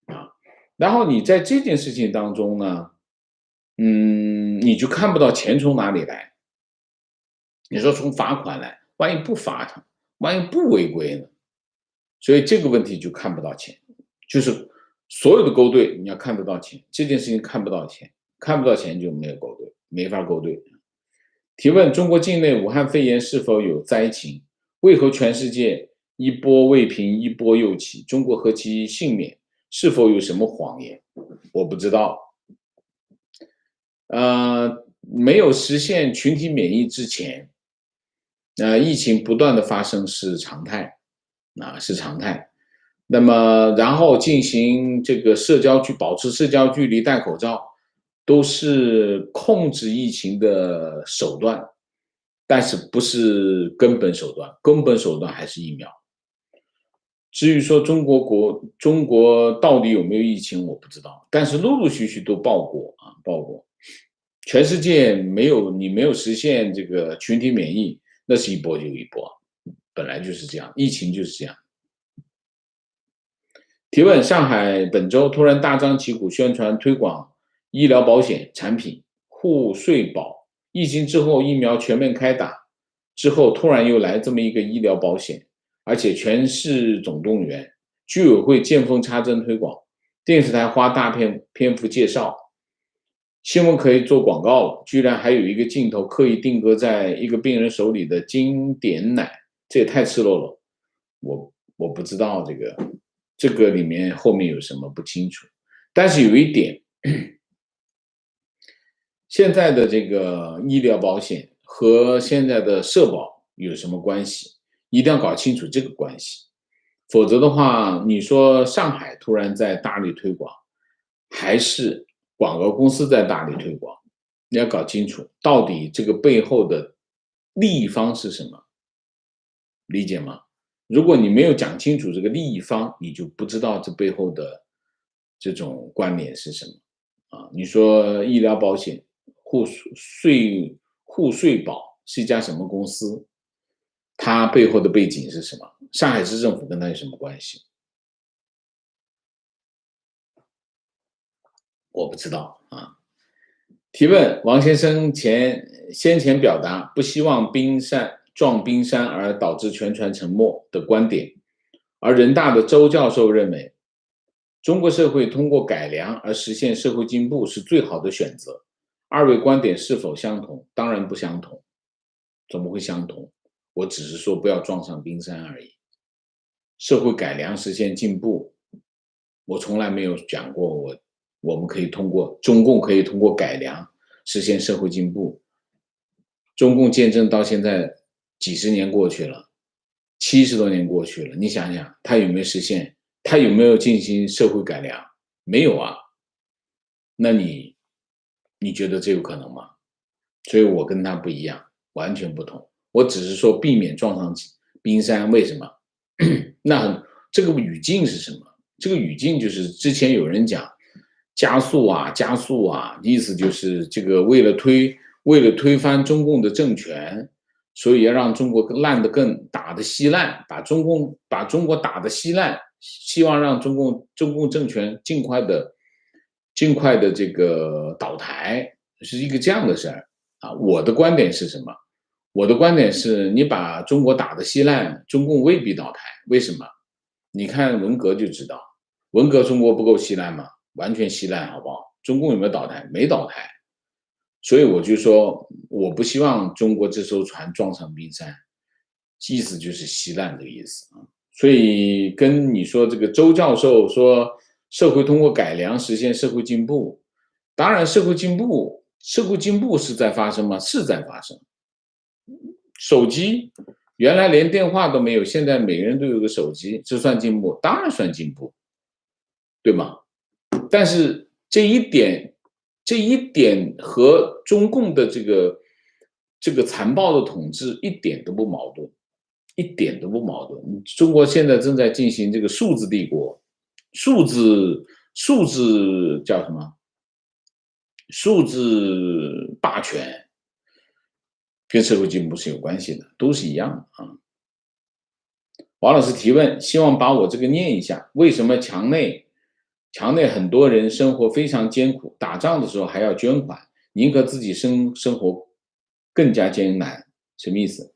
啊。然后你在这件事情当中呢，你就看不到钱从哪里来。你说从罚款来，万一不罚他，万一不违规呢？所以这个问题就看不到钱，就是所有的勾兑你要看得到钱，这件事情看不到钱，看不到钱就没有勾兑，没法勾兑。提问：中国境内武汉肺炎是否有灾情？为何全世界一波未平一波又起？中国何其幸免？是否有什么谎言？我不知道。没有实现群体免疫之前，疫情不断的发生是常态，是常态。那么，然后进行这个保持社交距离、戴口罩，都是控制疫情的手段，但是不是根本手段，根本手段还是疫苗。至于说中国到底有没有疫情，我不知道，但是陆陆续续都报过。全世界你没有实现这个群体免疫，那是一波就一波，本来就是这样，疫情就是这样。提问：上海本周突然大张旗鼓宣传推广医疗保险产品互税保，疫情之后疫苗全面开打之后，突然又来这么一个医疗保险，而且全市总动员，居委会见缝插针推广，电视台花大篇幅介绍，新闻可以做广告了，居然还有一个镜头刻意定格在一个病人手里的经典奶，这也太赤裸了。我不知道这个里面后面有什么不清楚，但是有一点，现在的这个医疗保险和现在的社保有什么关系？一定要搞清楚这个关系，否则的话，你说上海突然在大力推广，还是广告公司在大力推广？你要搞清楚到底这个背后的利益方是什么，理解吗？如果你没有讲清楚这个利益方，你就不知道这背后的这种关联是什么啊？你说医疗保险互税保是一家什么公司？它背后的背景是什么？上海市政府跟它有什么关系？我不知道啊。提问：王先生先前表达不希望冰山撞冰山而导致全船沉没的观点，而人大的周教授认为，中国社会通过改良而实现社会进步是最好的选择。二位观点是否相同？当然不相同，怎么会相同？我只是说不要撞上冰山而已。社会改良实现进步，我从来没有讲过我们可以通过中共可以通过改良实现社会进步。中共建政到现在几十年过去了，70多年过去了，你想想他有没有实现？他有没有进行社会改良？没有啊。那你觉得这有可能吗？所以我跟他不一样，完全不同。我只是说避免撞上冰山，为什么？那这个语境是什么？这个语境就是之前有人讲加速啊，加速啊，意思就是这个为了推翻中共的政权，所以要让中国烂得更打得稀烂，把中国打得稀烂，希望让中共政权尽快的这个倒台，是一个这样的事儿啊。我的观点是什么？我的观点是你把中国打得稀烂，中共未必倒台。为什么？你看文革就知道，文革中国不够稀烂吗？完全稀烂，好不好？中共有没有倒台？没倒台。所以我就说，我不希望中国这艘船撞上冰山，意思就是稀烂的意思啊。所以跟你说这个周教授说社会通过改良实现社会进步，当然社会进步是在发生吗？是在发生。手机原来连电话都没有，现在每个人都有个手机，这算进步？当然算进步，对吗？但是这一点和中共的这个残暴的统治一点都不矛盾，一点都不矛盾。中国现在正在进行这个数字帝国，数字叫什么？数字霸权跟社会进步是有关系的，都是一样的啊。王老师提问，希望把我这个念一下：为什么墙内很多人生活非常艰苦，打仗的时候还要捐款，宁可自己生活更加艰难？什么意思？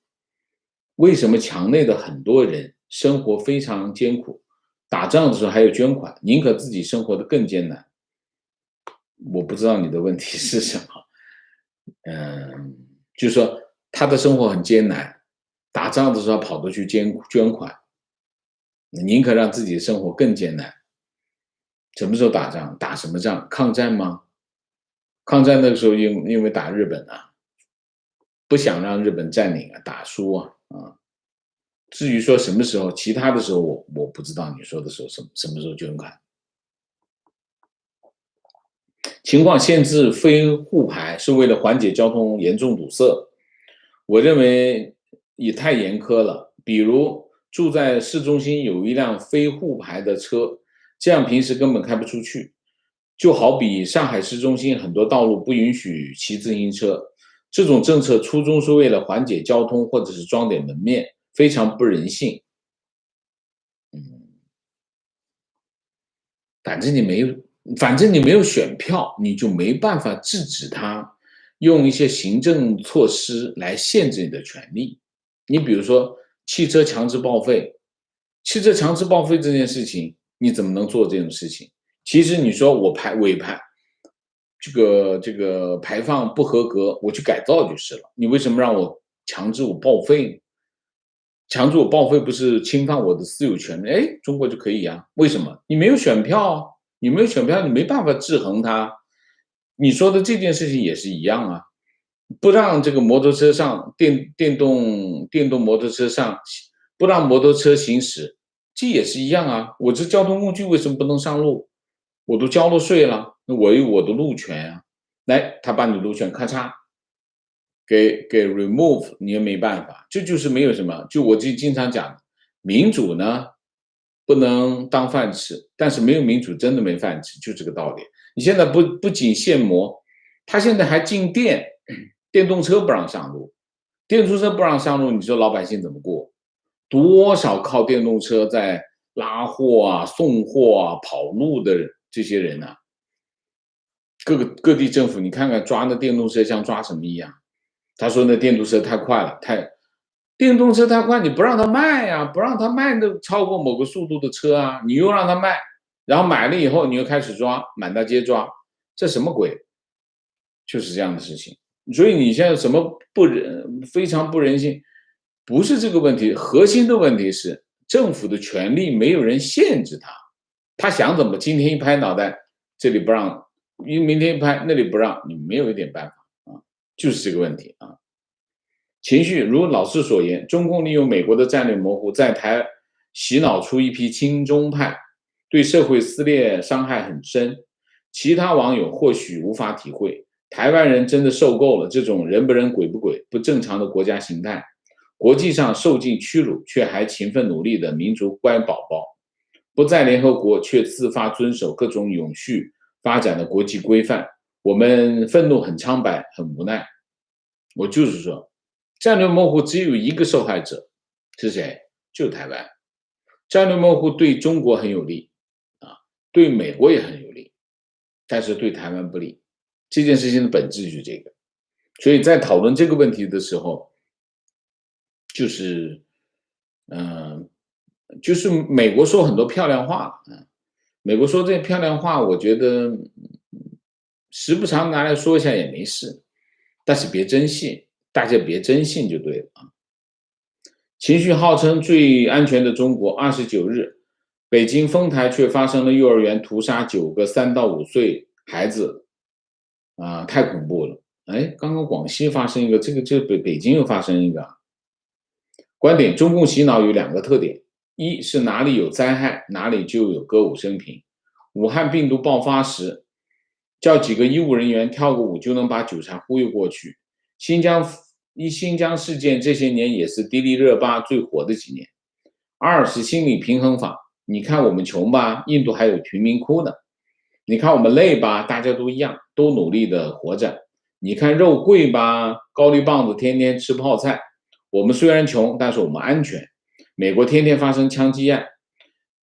为什么墙内的很多人生活非常艰苦，打仗的时候还要捐款，宁可自己生活的更艰难？我不知道你的问题是什么。就是说他的生活很艰难，打仗的时候跑着去捐款，宁可让自己的生活更艰难。什么时候打仗？打什么仗？抗战吗？抗战那个时候因为打日本啊，不想让日本占领啊，打输啊。至于说什么时候，其他的时候我不知道你说的时候什么时候捐款。情况限制非沪牌是为了缓解交通严重堵塞，我认为也太严苛了。比如住在市中心有一辆非沪牌的车，这样平时根本开不出去。就好比上海市中心很多道路不允许骑自行车，这种政策初衷是为了缓解交通或者是装点门面，非常不人性。反正你没有选票，你就没办法制止他用一些行政措施来限制你的权利。你比如说汽车强制报废，汽车强制报废这件事情，你怎么能做这种事情？其实你说我尾排这个排放不合格，我去改造就是了。你为什么让我强制我报废呢？强制我报废不是侵犯我的私有权？哎，中国就可以啊？为什么？你没有选票啊，你没有选票，你没办法制衡它。你说的这件事情也是一样啊，不让这个摩托车上电动摩托车上不让摩托车行驶，这也是一样啊。我这交通工具为什么不能上路？我都交了税了，那我有我的路权啊。来，他把你路权咔嚓给 remove， 你也没办法。这就是没有什么，就我就经常讲，民主呢不能当饭吃，但是没有民主真的没饭吃，就这个道理。你现在不仅限摩，他现在还禁电动车不让上路，电动车不让上路，你说老百姓怎么过？多少靠电动车在拉货啊、送货啊、跑路的这些人啊，各地政府，你看看抓那电动车像抓什么一样。他说那电动车太快了，电动车太快，你不让他卖呀、不让他卖那超过某个速度的车啊，你又让他卖，然后买了以后你又开始抓，满大街抓，这什么鬼？就是这样的事情。所以你现在什么非常不人性，不是这个问题，核心的问题是政府的权力没有人限制他，他想怎么今天一拍脑袋，这里不让，明天一拍那里不让，你没有一点办法啊，就是这个问题啊。情绪如老师所言，中共利用美国的战略模糊，在台洗脑出一批亲中派，对社会撕裂伤害很深。其他网友或许无法体会，台湾人真的受够了这种人不人鬼不鬼、不正常的国家形态。国际上受尽屈辱，却还勤奋努力的民族乖宝宝，不在联合国却自发遵守各种永续发展的国际规范。我们愤怒很苍白，很无奈。我就是说，战略模糊只有一个受害者，是谁？就台湾。战略模糊对中国很有利啊，对美国也很有利，但是对台湾不利。这件事情的本质就是这个。所以在讨论这个问题的时候，就是就是美国说很多漂亮话啊，美国说这些漂亮话，我觉得时不常拿来说一下也没事，但是别真信，大家别真信就对了啊。情绪号称最安全的中国，29日，北京丰台却发生了幼儿园屠杀9个3到5岁孩子，啊，太恐怖了！哎，刚刚广西发生一个，这北京又发生一个。观点：中共洗脑有2个特点，一是哪里有灾害，哪里就有歌舞升平。武汉病毒爆发时，叫几个医务人员跳个舞就能把纠察忽悠过去。新疆事件这些年也是迪丽热巴最火的几年。二是心理平衡法，你看我们穷吧，印度还有贫民窟呢。你看我们累吧，大家都一样，都努力的活着。你看肉贵吧，高丽棒子天天吃泡菜。我们虽然穷，但是我们安全。美国天天发生枪击案，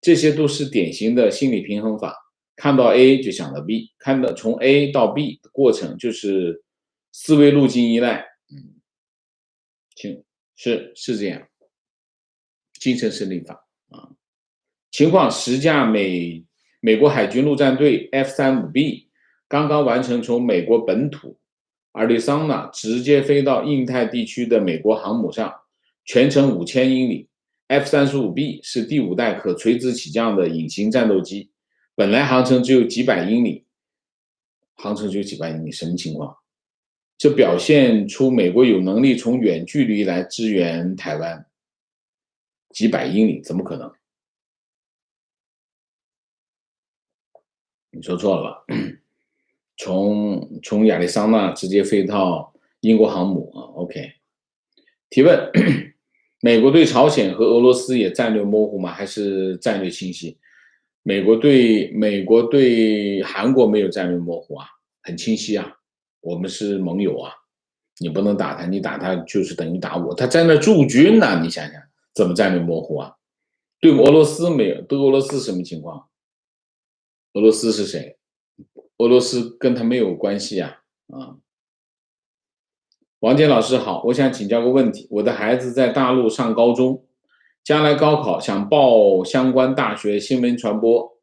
这些都是典型的心理平衡法。看到 A 就想到 B， 看到从 A 到 B 的过程就是思维路径依赖。是这样，精神胜利法啊。情况10架美国海军陆战队 F-35B 刚刚完成从美国本土亚利桑那直接飞到印太地区的美国航母上，全程5000英里。F-35B 是第5代可垂直起降的隐形战斗机，本来航程只有几百英里，什么情况？这表现出美国有能力从远距离来支援台湾，几百英里怎么可能？你说错了吧？从亚利桑那直接飞到英国航母啊 ？OK。提问：美国对朝鲜和俄罗斯也战略模糊吗？还是战略清晰？美国对韩国没有战略模糊啊，很清晰啊，我们是盟友啊，你不能打他，你打他就是等于打我，他在那驻军呢，你想想怎么战略模糊啊？对俄罗斯没有，对俄罗斯什么情况？俄罗斯是谁？俄罗斯跟他没有关系啊！啊，王健老师好，我想请教个问题，我的孩子在大陆上高中，将来高考想报相关大学新闻传播，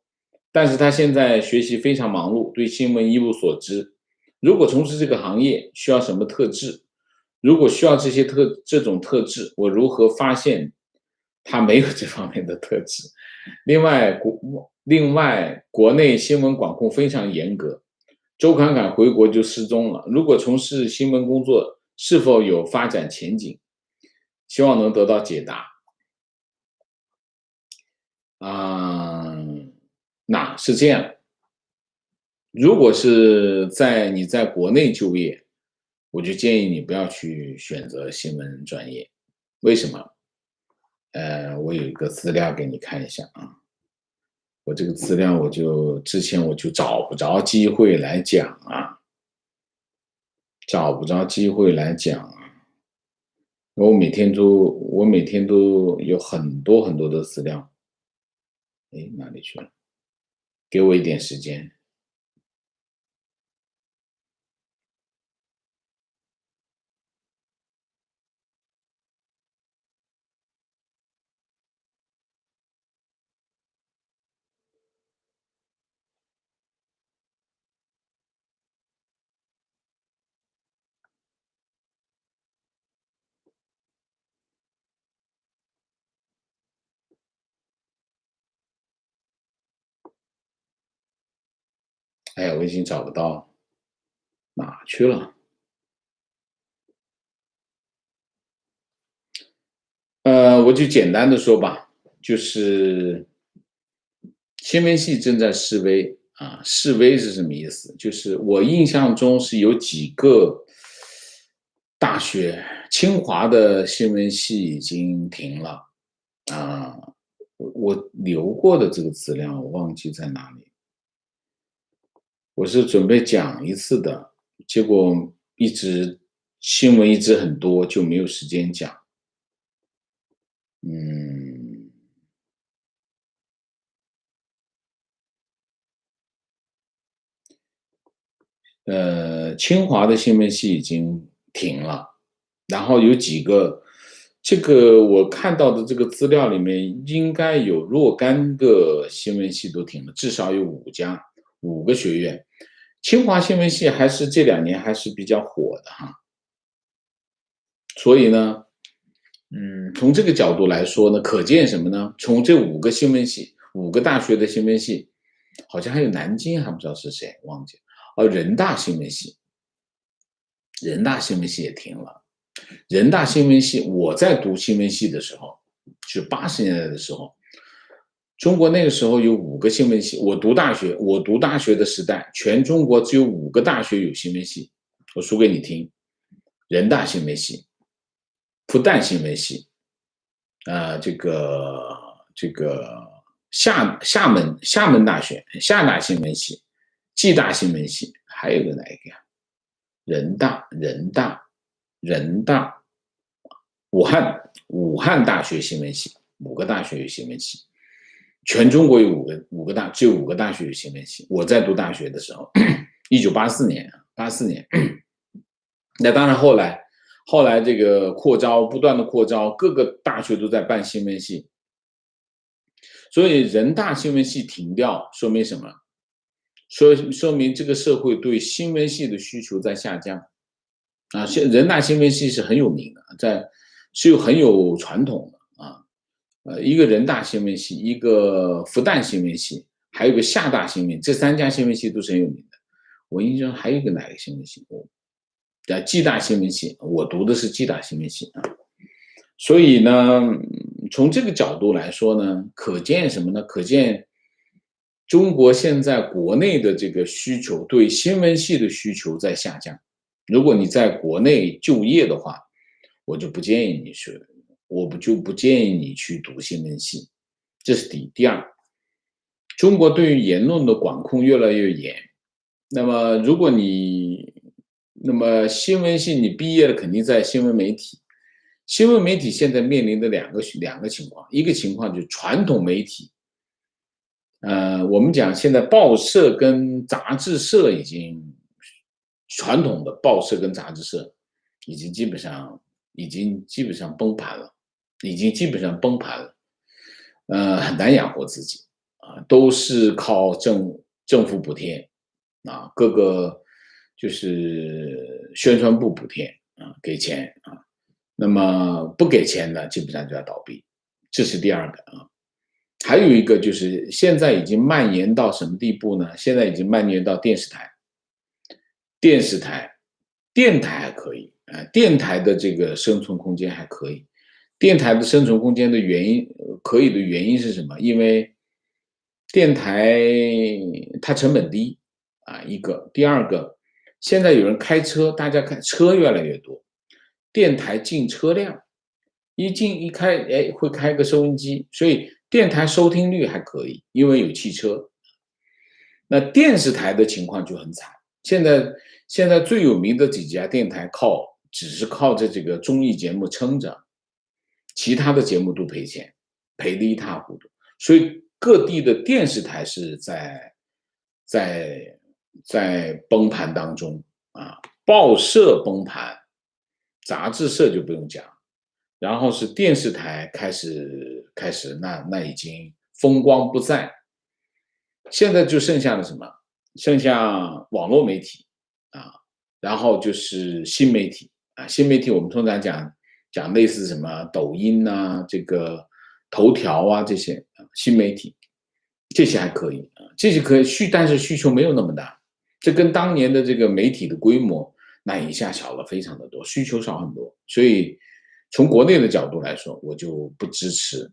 但是他现在学习非常忙碌，对新闻一无所知。如果从事这个行业，需要什么特质？如果需要这种特质，我如何发现他没有这方面的特质？另外，国内新闻管控非常严格，周侃侃回国就失踪了。如果从事新闻工作，是否有发展前景？希望能得到解答。那是这样，如果是你在国内就业，我就建议你不要去选择新闻专业。为什么？我有一个资料给你看一下啊。我这个资料之前我就找不着机会来讲啊，我每天都有很多很多的资料。哪里去了？给我一点时间。哎呀，我已经找不到哪去了。我就简单的说吧，就是新闻系正在示威啊。示威是什么意思？就是我印象中是有几个大学，清华的新闻系已经停了啊。我留过的这个资料，我忘记在哪里。我是准备讲一次的，结果新闻一直很多，就没有时间讲。嗯，清华的新闻系已经停了，然后有几个，这个我看到的这个资料里面应该有若干个新闻系都停了，至少有5个学院。清华新闻系还是这2年还是比较火的哈，所以呢，从这个角度来说呢，可见什么呢？从这5个大学的新闻系，好像还有南京还不知道是谁忘记了，人大新闻系，人大新闻系也停了。人大新闻系，我在读新闻系的时候，是80年代的时候，中国那个时候有5个新闻系。我读大学的时代，全中国只有5个大学有新闻系。我说给你听：人大新闻系、复旦新闻系，这个厦门大学厦大新闻系、暨大新闻系，还有个哪一个呀？人大，武汉大学新闻系，5个大学有新闻系，全中国有只有5个大学有新闻系。我在读大学的时候，1984年，那当然后来这个不断的扩招，各个大学都在办新闻系，所以人大新闻系停掉，说明什么？说明这个社会对新闻系的需求在下降。人大新闻系是很有名的，是很有传统的啊。一个人大新闻系，一个复旦新闻系，还有一个厦大新闻，这3家新闻系都是很有名的。我印象还有一个哪个新闻系？暨大新闻系，我读的是暨大新闻系啊。所以呢，从这个角度来说呢，可见什么呢？可见中国现在国内的这个需求，对新闻系的需求在下降。如果你在国内就业的话，我就不建议你去读新闻系。这是第二，中国对于言论的管控越来越严。那么新闻系你毕业了，肯定在新闻媒体。新闻媒体现在面临的两个情况，一个情况就是传统媒体，我们讲现在报社跟杂志社传统的报社跟杂志社已经基本上崩盘了，很难养活自己都是靠政府补贴各个就是宣传部补贴给钱那么不给钱的基本上就要倒闭，这是第二个还有一个就是现在已经蔓延到什么地步呢？现在已经蔓延到电视台，电台还可以电台的这个生存空间还可以。电台的生存空间的原因是什么？因为电台它成本低一个，第二个，现在有人开车，大家开车越来越多，电台进车辆一开，会开个收音机，所以电台收听率还可以，因为有汽车。那电视台的情况就很惨，现在最有名的几家电台只是靠着这个综艺节目撑着，其他的节目都赔钱，赔得一塌糊涂。所以各地的电视台是在崩盘当中报社崩盘，杂志社就不用讲，然后是电视台开始，那已经风光不再。现在就剩下了什么？剩下网络媒体然后就是新媒体新媒体我们通常讲类似什么抖音这个头条这些新媒体，这些还可以这些可以但是需求没有那么大这跟当年的这个媒体的规模那一下小了非常的多，需求少很多。所以从国内的角度来说，我就不支持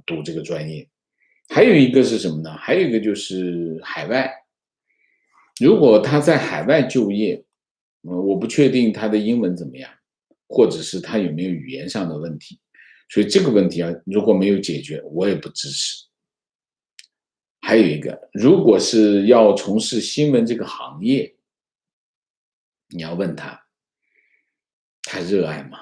读这个专业。还有一个是什么呢？还有一个就是海外，如果他在海外就业，我不确定他的英文怎么样，或者是他有没有语言上的问题，所以这个问题啊，如果没有解决，我也不支持。还有一个，如果是要从事新闻这个行业，你要问他，他热爱吗？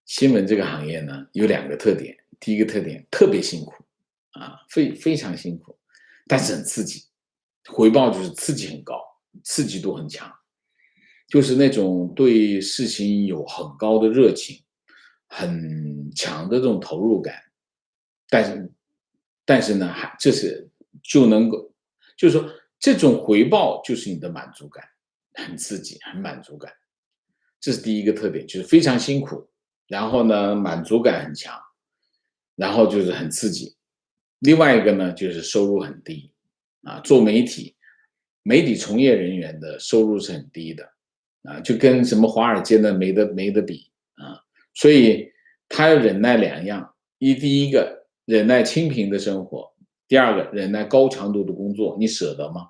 新闻这个行业呢，有两个特点，第一个特点特别辛苦啊，非常辛苦，但是很刺激，回报就是刺激很高，刺激度很强，就是那种对事情有很高的热情，很强的这种投入感，但是呢，这是就能够，就是说这种回报就是你的满足感，很刺激，很满足感，这是第一个特点，就是非常辛苦，然后呢满足感很强，然后就是很刺激。另外一个呢，就是收入很低啊，做媒体，媒体从业人员的收入是很低的啊，就跟什么华尔街的没得比啊，所以他要忍耐两样，第一个忍耐清贫的生活，第二个忍耐高强度的工作，你舍得吗？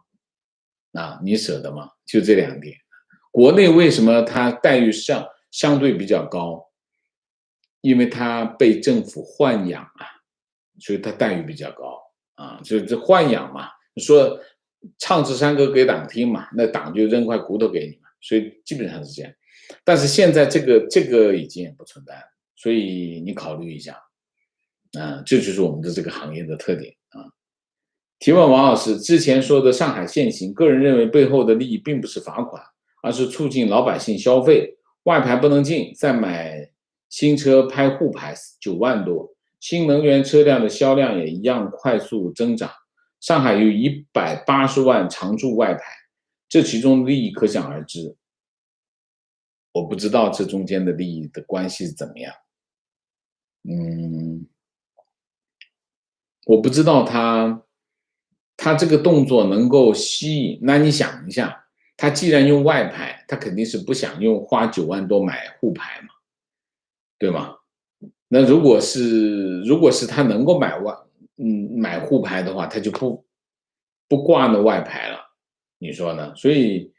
啊，你舍得吗？就这两点。国内为什么它待遇相对比较高？因为它被政府豢养啊，所以它待遇比较高啊，就这豢养嘛。你说唱支山歌给党听嘛，那党就扔块骨头给你嘛，所以基本上是这样。但是现在这个已经不存在了，所以你考虑一下，这就是我们的这个行业的特点啊。提问王老师，之前说的上海限行，个人认为背后的利益并不是罚款，而是促进老百姓消费。外牌不能进，再买新车拍沪牌9万多，新能源车辆的销量也一样快速增长。上海有180万常住外牌，这其中利益可想而知。我不知道这中间的利益的关系是怎么样。我不知道他这个动作能够吸引，那你想一下，他既然用外牌，他肯定是不想花9万多买沪牌嘛，对吗？那如果是他能够买沪牌的话，他就不挂那外牌了，你说呢？所以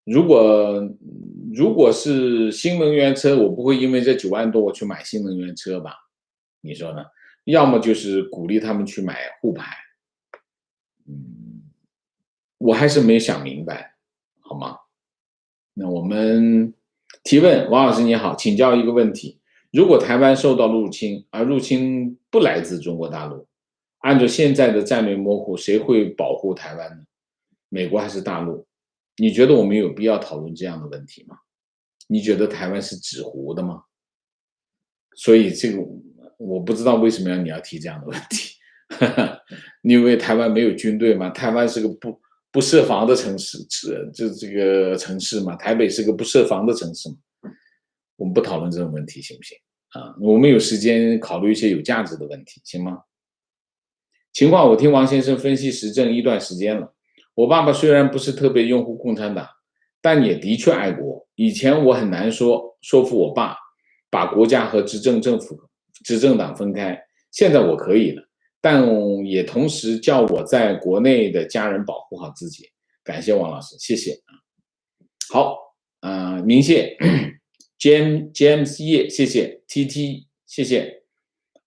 如果是新能源车，我不会因为这9万多我去买新能源车吧？你说呢？要么就是鼓励他们去买沪牌，我还是没想明白，好吗？那我们提问，王老师你好，请教一个问题：如果台湾受到入侵，而入侵不来自中国大陆，按照现在的战略模糊，谁会保护台湾呢？美国还是大陆？你觉得我们有必要讨论这样的问题吗？你觉得台湾是纸糊的吗？所以这个我不知道为什么你要提这样的问题。你以为台湾没有军队吗？台湾是个不设防的城市，这个城市嘛，台北是个不设防的城市嘛。我们不讨论这种问题行不行？我们有时间考虑一些有价值的问题，行吗？情况我听王先生分析时政一段时间了。我爸爸虽然不是特别拥护共产党，但也的确爱国。以前我很难说服我爸把国家和执政党分开，现在我可以了，但也同时叫我在国内的家人保护好自己。感谢王老师，谢谢。好，明谢James 叶，谢谢 TT， 谢谢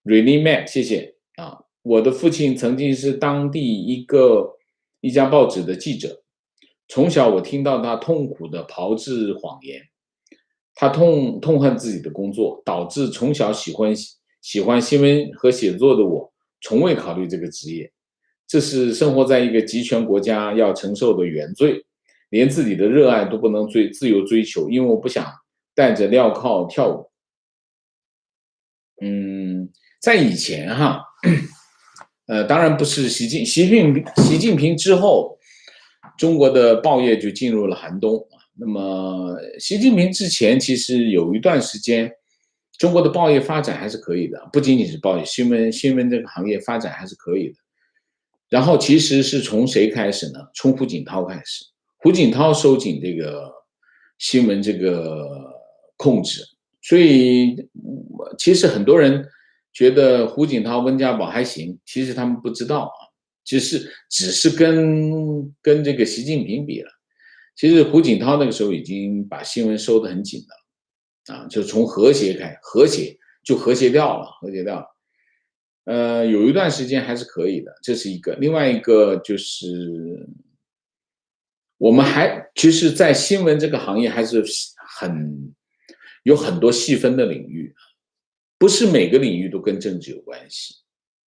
Really Mac， 谢谢啊。我的父亲曾经是当地一家报纸的记者，从小我听到他痛苦的炮制谎言，他痛恨自己的工作，导致从小喜欢新闻和写作的我，从未考虑这个职业。这是生活在一个集权国家要承受的原罪，连自己的热爱都不能自由追求，因为我不想戴着镣铐跳舞。在以前哈，当然不是习近平之后，中国的报业就进入了寒冬。那么习近平之前，其实有一段时间，中国的报业发展还是可以的，不仅仅是报业，新闻这个行业发展还是可以的。然后其实是从谁开始呢？从胡锦涛开始，胡锦涛收紧这个新闻这个控制，所以其实很多人觉得胡锦涛、温家宝还行，其实他们不知道啊，只是跟这个习近平比了。其实胡锦涛那个时候已经把新闻收得很紧了啊，就从和谐和谐掉了。有一段时间还是可以的，这是一个。另外一个就是我们其实在新闻这个行业还是有很多细分的领域，不是每个领域都跟政治有关系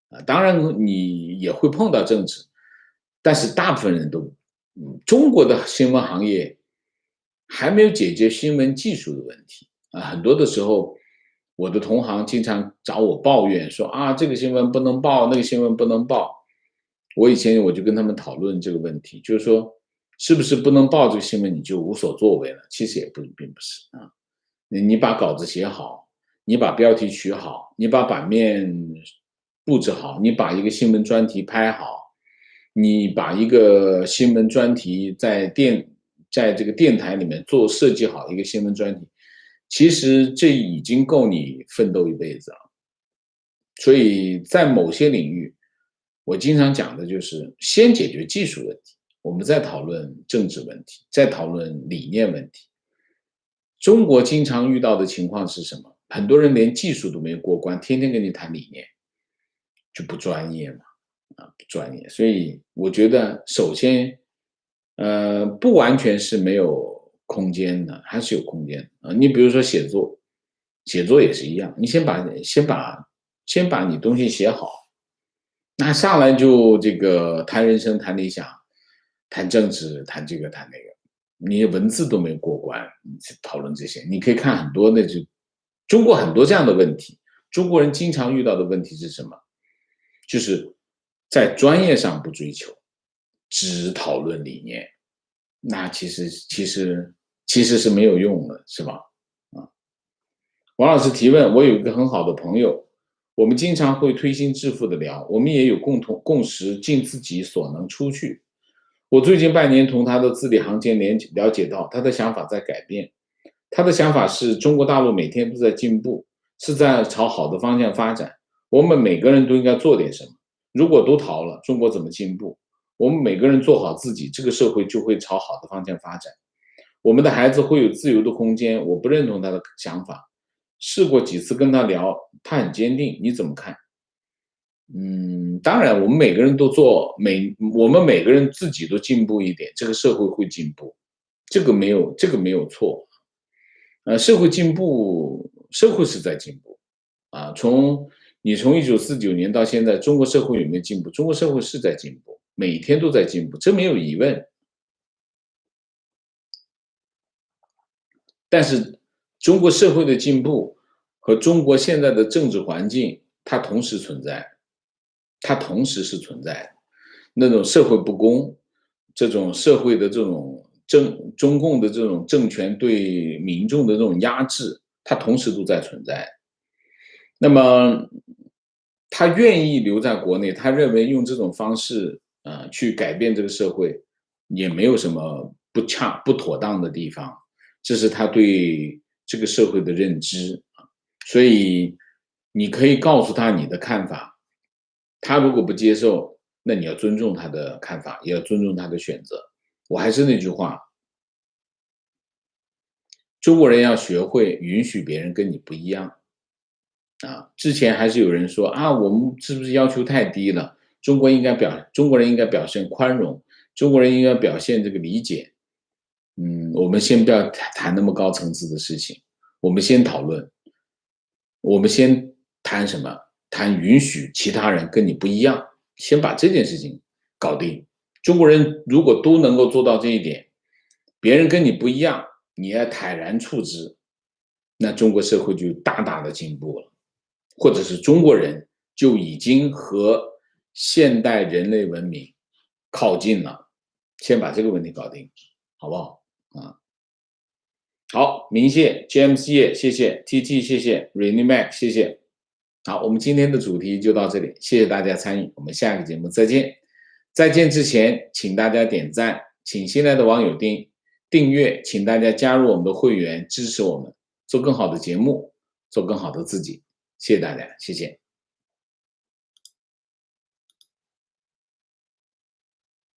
啊。当然你也会碰到政治，但是大部分人都，中国的新闻行业还没有解决新闻技术的问题啊。很多的时候，我的同行经常找我抱怨说啊，这个新闻不能报，那个新闻不能报。以前我就跟他们讨论这个问题，就是说，是不是不能报这个新闻你就无所作为了？其实并不是啊。你把稿子写好，你把标题取好，你把版面布置好，你把一个新闻专题拍好，你把一个新闻专题在这个电台里面设计好一个新闻专题，其实这已经够你奋斗一辈子了。所以在某些领域，我经常讲的就是先解决技术问题，我们再讨论政治问题，再讨论理念问题。中国经常遇到的情况是什么？很多人连技术都没有过关，天天跟你谈理念，就不专业嘛，不专业。所以我觉得，首先，不完全是没有空间的，还是有空间啊。你比如说写作，写作也是一样，你先把你东西写好，那上来就这个谈人生、谈理想、谈政治、谈这个谈那个，你文字都没过关，你讨论这些，你可以看很多中国很多这样的问题。中国人经常遇到的问题是什么？就是在专业上不追求，只讨论理念，那其实是没有用的，是吧？啊，王老师提问：我有一个很好的朋友，我们经常会推心置腹的聊，我们也有共识，尽自己所能出去。我最近半年从他的字里行间了解到，他的想法在改变。他的想法是中国大陆每天都在进步，是在朝好的方向发展。我们每个人都应该做点什么。如果都逃了，中国怎么进步？我们每个人做好自己，这个社会就会朝好的方向发展。我们的孩子会有自由的空间。我不认同他的想法，试过几次跟他聊，他很坚定。你怎么看？当然，我们每个人我们每个人自己都进步一点，这个社会会进步，这个没有错。社会进步，社会是在进步啊。从1949年到现在，中国社会有没有进步？中国社会是在进步，每天都在进步，这没有疑问。但是，中国社会的进步和中国现在的政治环境，它同时存在，它同时是存在的。那种社会不公，这种社会的这种中共的这种政权对民众的这种压制，它同时都在存在。那么，他愿意留在国内，他认为用这种方式去改变这个社会，也没有什么不妥当的地方，这是他对这个社会的认知。所以你可以告诉他你的看法，他如果不接受，那你要尊重他的看法，也要尊重他的选择。我还是那句话，中国人要学会允许别人跟你不一样。之前还是有人说我们是不是要求太低了？中国人应该表现宽容，中国人应该表现这个理解。我们先不要谈那么高层次的事情，我们先讨论，我们先谈什么？谈允许其他人跟你不一样，先把这件事情搞定。中国人如果都能够做到这一点，别人跟你不一样，你要坦然处之，那中国社会就大大的进步了。或者是中国人就已经和现代人类文明靠近了，先把这个问题搞定，好不好？好，明谢 James 叶，谢谢 TT， 谢谢 Rainy Mac， 谢谢。好，我们今天的主题就到这里，谢谢大家参与，我们下个节目再见。再见之前，请大家点赞，请新来的网友订阅，请大家加入我们的会员，支持我们做更好的节目，做更好的自己。谢谢大家，谢谢。